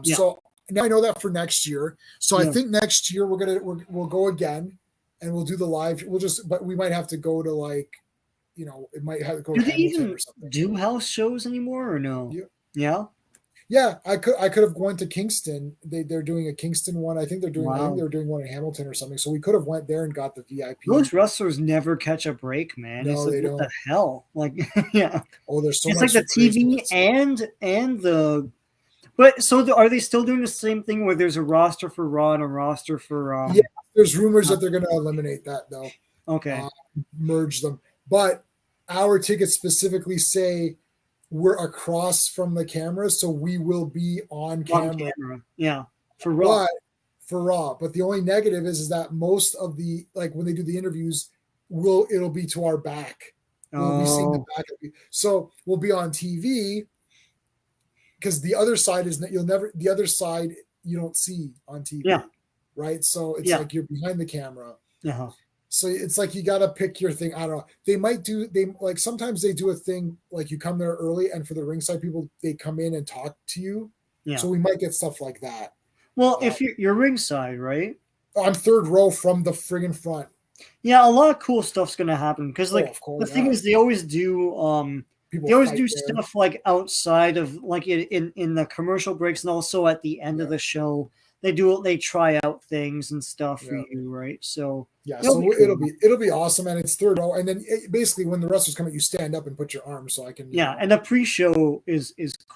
So now I know that for next year. So I think next year we'll go again and we'll do the live. But we might have to go to like, it might have to go to Hamilton or something. Do house shows anymore or no? Yeah, I could have gone to Kingston. They're doing a Kingston one. I think they're doing. I think they're doing one in Hamilton or something. So we could have went there and got the VIP. Those wrestlers never catch a break, man. No, it's like, they don't. What the hell? Like, Oh, there's so it's much. It's like the TV and the. But so are they still doing the same thing where there's a roster for Raw and a roster for? Yeah, there's rumors that they're going to eliminate that though. Okay. Merge them, but our tickets specifically say we're across from the camera, so we will be on camera. Yeah, for Raw. But the only negative is that most of the, like when they do the interviews, it'll be to our back. We'll be seeing the back of you. So we'll be on TV because the other side the other side you don't see on TV. Yeah. Right. So it's like you're behind the camera. Uh-huh. So it's like you got to pick your thing. I don't know. Sometimes they do a thing like you come there early and for the ringside people, they come in and talk to you. Yeah. So we might get stuff like that. Well, if you're ringside, right? I'm third row from the friggin' front. Yeah, a lot of cool stuff's gonna happen because Oh, like of the course, thing yeah. is People they always fight do there. stuff like outside of like in the commercial breaks and also at the end of Yeah, the show they try out things and stuff for yeah. you, right? So Yeah, it'll be so cool. it'll be awesome, and it's third row, and then basically when the wrestlers come out, you stand up and put your arms so I can, Yeah, and the pre-show is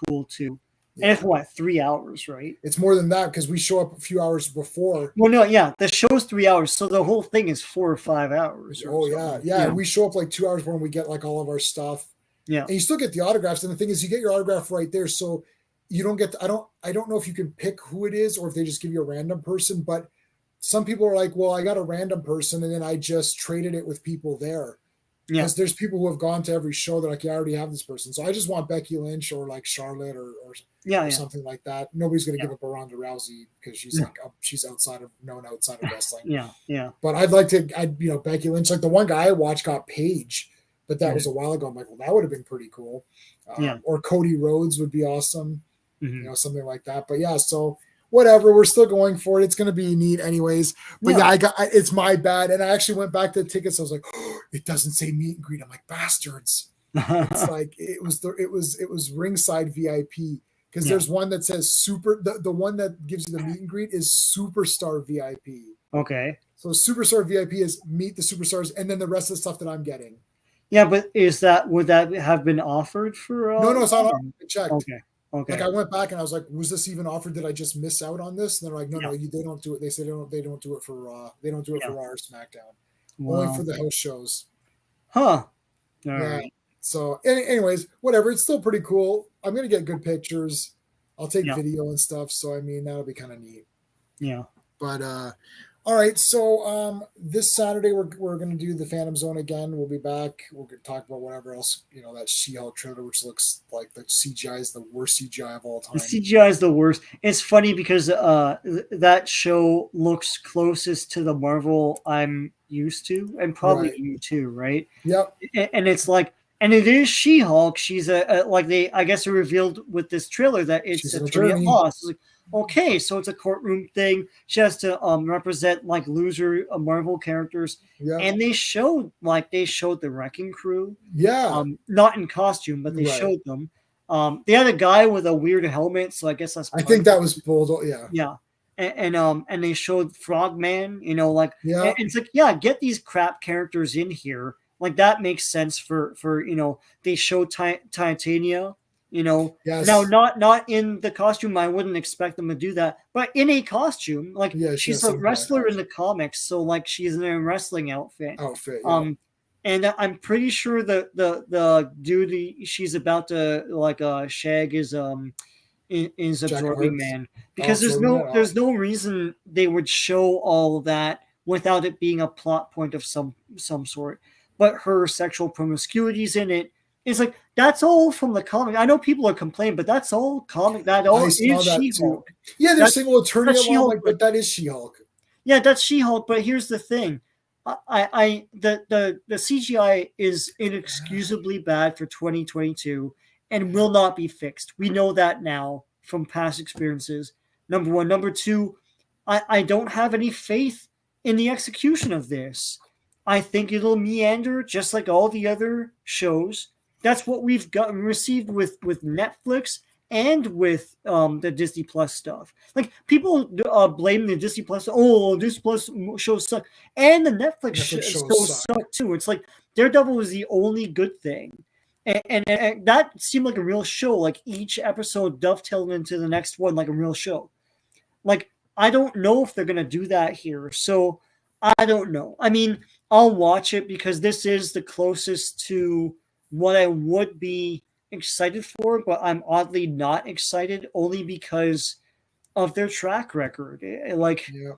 cool too. And it's yeah. what 3 hours, right? It's more than that because we show up a few hours before. Well, no, yeah, the show's 3 hours, so the whole thing is 4 or 5 hours or Oh yeah, something. yeah. Yeah, We show up like 2 hours before and we get like all of our stuff, yeah, and you still get the autographs. And the thing is, you get your autograph right there, so you don't get. I don't know if you can pick who it is or if they just give you a random person. But some people are like, well, I got a random person, and then I just traded it with people there. yeah, Because there's people who have gone to every show. They're like, yeah, I already have this person. So I just want Becky Lynch or like Charlotte yeah, or yeah, something like that. Nobody's going to yeah, give up a Ronda Rousey because she's yeah, like she's known outside of wrestling. yeah, yeah, But I'd like to, Becky Lynch. Like the one guy I watched got Paige, but that was mhm, a while ago. I'm like, well, that would have been pretty cool. yeah. Or Cody Rhodes would be awesome, Mhm. something like that. But yeah, so whatever, we're still going for it. It's going to be neat, anyways. But Yeah. yeah, it's my bad, and I actually went back to the tickets. I was like, oh, it doesn't say meet and greet. I'm like, bastards. It's like it was ringside VIP because Yeah. there's one that says the one that gives you the meet and greet is superstar VIP. Okay. So superstar VIP is meet the superstars, and then the rest of the stuff that I'm getting. Yeah, but would that have been offered for No, it's not. I checked. Okay. Like Okay. I went back and I was like, was this even offered? Did I just miss out on this? And they're like, Yeah. no, they don't do it. They say they don't do it for Raw. They don't do it for Yeah. Raw or SmackDown. Only for Well, the house shows. huh. All Yeah. right. So, anyways, whatever. It's still pretty cool. I'm gonna get good pictures. I'll take Yeah. video and stuff. So I mean, that'll be kind of neat. Yeah. But all right. So this Saturday we're gonna do the Phantom Zone again. We'll be back. We're gonna talk about whatever else, that She-Hulk trailer, which looks like the CGI is the worst CGI of all The time. CGI is the worst. It's funny because that show looks closest to the Marvel I'm used to, and probably Right. you too, right? Yep. And it's like, and it is She-Hulk. She's like I guess it revealed with this trailer that it's She's an attorney at attorney. law. So it's like, okay, so it's a courtroom thing. She has to represent like loser Marvel characters, Yeah. and they showed the Wrecking Crew, Yeah. not in costume, but they Right. showed them. They had a guy with a weird helmet, so I guess that's I think that was bold. Yeah. yeah. And they showed Frogman, like Yeah. and it's like, yeah, get these crap characters in here. Like that makes sense for they show Titania, Yes. now not in the costume. I wouldn't expect them to do that, but in a costume, like Yeah, she she's has a some wrestler in the comics, so like she's in a wrestling outfit. outfit. Yeah. And I'm pretty sure the dude she's about to like shag is Jack Absorbing Hart's. Man, because Absorbing Man. there's no reason they would show all of that without it being a plot point of some sort. But her sexual promiscuity's in it. It's like that's all from the comic. I know people are complaining, but that's all comic. That all I saw is that She-Hulk. too. Yeah, they're saying, well, attorney that's at law, She-Hulk, like, but that is She-Hulk. Yeah, that's She-Hulk. But here's the thing: the CGI is inexcusably bad for 2022 and will not be fixed. We know that now from past experiences. Number one. Number two, I don't have any faith in the execution of this. I think it'll meander just like all the other shows. That's what we've received with Netflix and with the Disney Plus stuff. Like people blame the Disney Plus. Oh, Disney Plus shows suck, and the Netflix shows suck too. It's like Daredevil was the only good thing, and that seemed like a real show. Like each episode dovetailed into the next one, like a real show. Like I don't know if they're gonna do that here, so I don't know. I mean, I'll watch it because this is the closest to what I would be excited for, but I'm oddly not excited only because of their track record. Like, Yeah.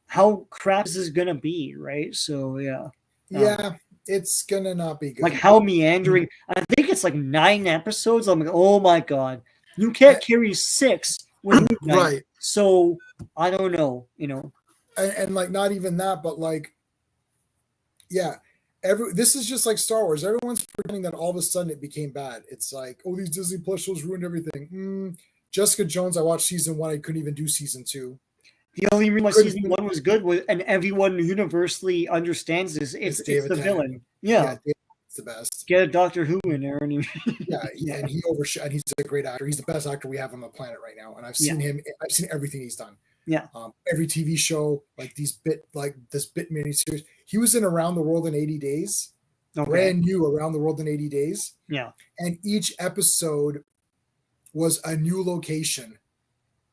how crap is this gonna be, right? So yeah. Yeah, it's gonna not be good. Like how meandering. I think it's like 9 episodes. I'm like, oh my god, you can't carry 6 with Moon Knight. Right. So I don't know, And like not even that, but like, yeah, this is just like Star Wars. Everyone's pretending that all of a sudden it became bad. It's like, oh, these Disney Plus shows ruined everything. Jessica Jones, I watched season 1. I couldn't even do season 2. The only reason why season 1 was good was, and everyone universally understands this, it's the Tennant. villain. Yeah. David's the best. Get a Doctor Who in there. And and he overshot. He's a great actor. He's the best actor we have on the planet right now. And I've seen him. I've seen everything he's done. Yeah. Every TV show, like this bit miniseries. He was in Around the World in 80 Days. Okay. Brand new Around the World in 80 Days. Yeah. And each episode was a new location.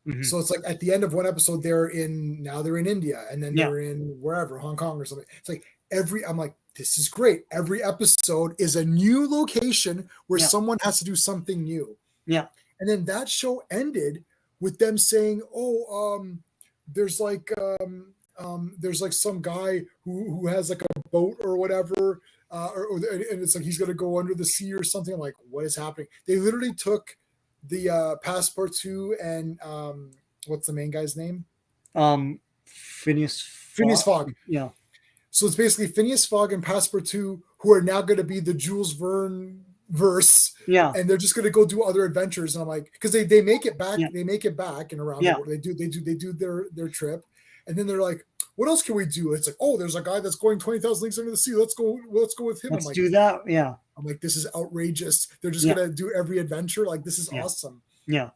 Mm-hmm. So it's like at the end of one episode, they're in India, and then they're in wherever, Hong Kong or something. It's like I'm like, this is great. Every episode is a new location where someone has to do something new. Yeah. And then that show ended with them saying, there's like some guy who has like a boat or whatever, and it's like he's going to go under the sea or something. I'm like, what is happening? They literally took the Passepartout and what's the main guy's name? Phineas Fogg. Yeah. So it's basically Phineas Fogg and Passepartout who are now going to be the Jules Verne verse. Yeah. And they're just going to go do other adventures. And I'm like, because they make it back. Yeah. They make it back and around the world. They do their trip. And then they're like, what else can we do? It's like, there's a guy that's going 20,000 leagues under the sea. Let's go with him. Let's do that. Yeah. I'm like, this is outrageous. They're just going to do every adventure. Like, this is awesome. Yeah.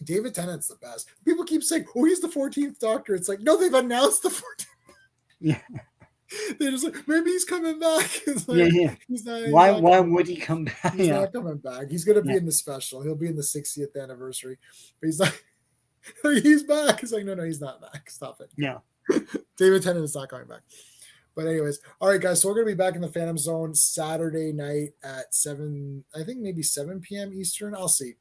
David Tennant's the best. People keep saying, he's the 14th Doctor. It's like, no, they've announced the 14th. Yeah. They're just like, maybe he's coming back. It's like, he's not, why would he come back? He's not coming back. He's going to be in the special. He'll be in the 60th anniversary. But he's like, he's back. It's like, no, he's not back. Stop it. Yeah. David Tennant is not coming back. But anyways, all right, guys. So we're going to be back in the Phantom Zone Saturday night at 7, I think maybe 7 p.m. Eastern. I'll see.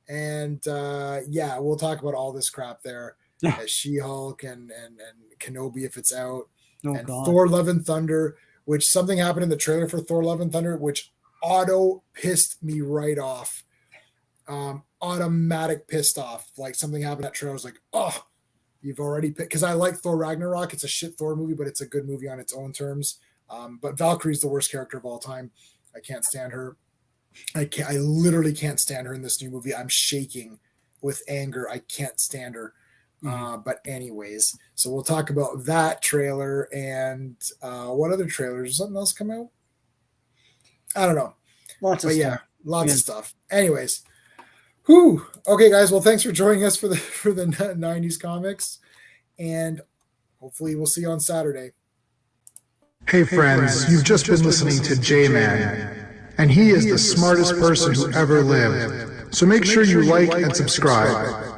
And we'll talk about all this crap there. She-Hulk and Kenobi if it's out. And God. Thor Love and Thunder, which something happened in the trailer for Thor Love and Thunder, which pissed me right off. Automatic pissed off. Like something happened at trailer. I was like, you've already picked, because I like Thor Ragnarok. It's a shit Thor movie, but it's a good movie on its own terms. But Valkyrie's the worst character of all time. I can't stand her. I literally can't stand her in this new movie. I'm shaking with anger. I can't stand her. But anyways, so we'll talk about that trailer and what other trailers? Did something else come out? I don't know. Lots of stuff. Anyways, okay, guys. Well, thanks for joining us for the 90s comics, and hopefully we'll see you on Saturday. Hey friends, you've just been listening to J-Man, and he is the smartest person who ever lived. So make sure you like and subscribe.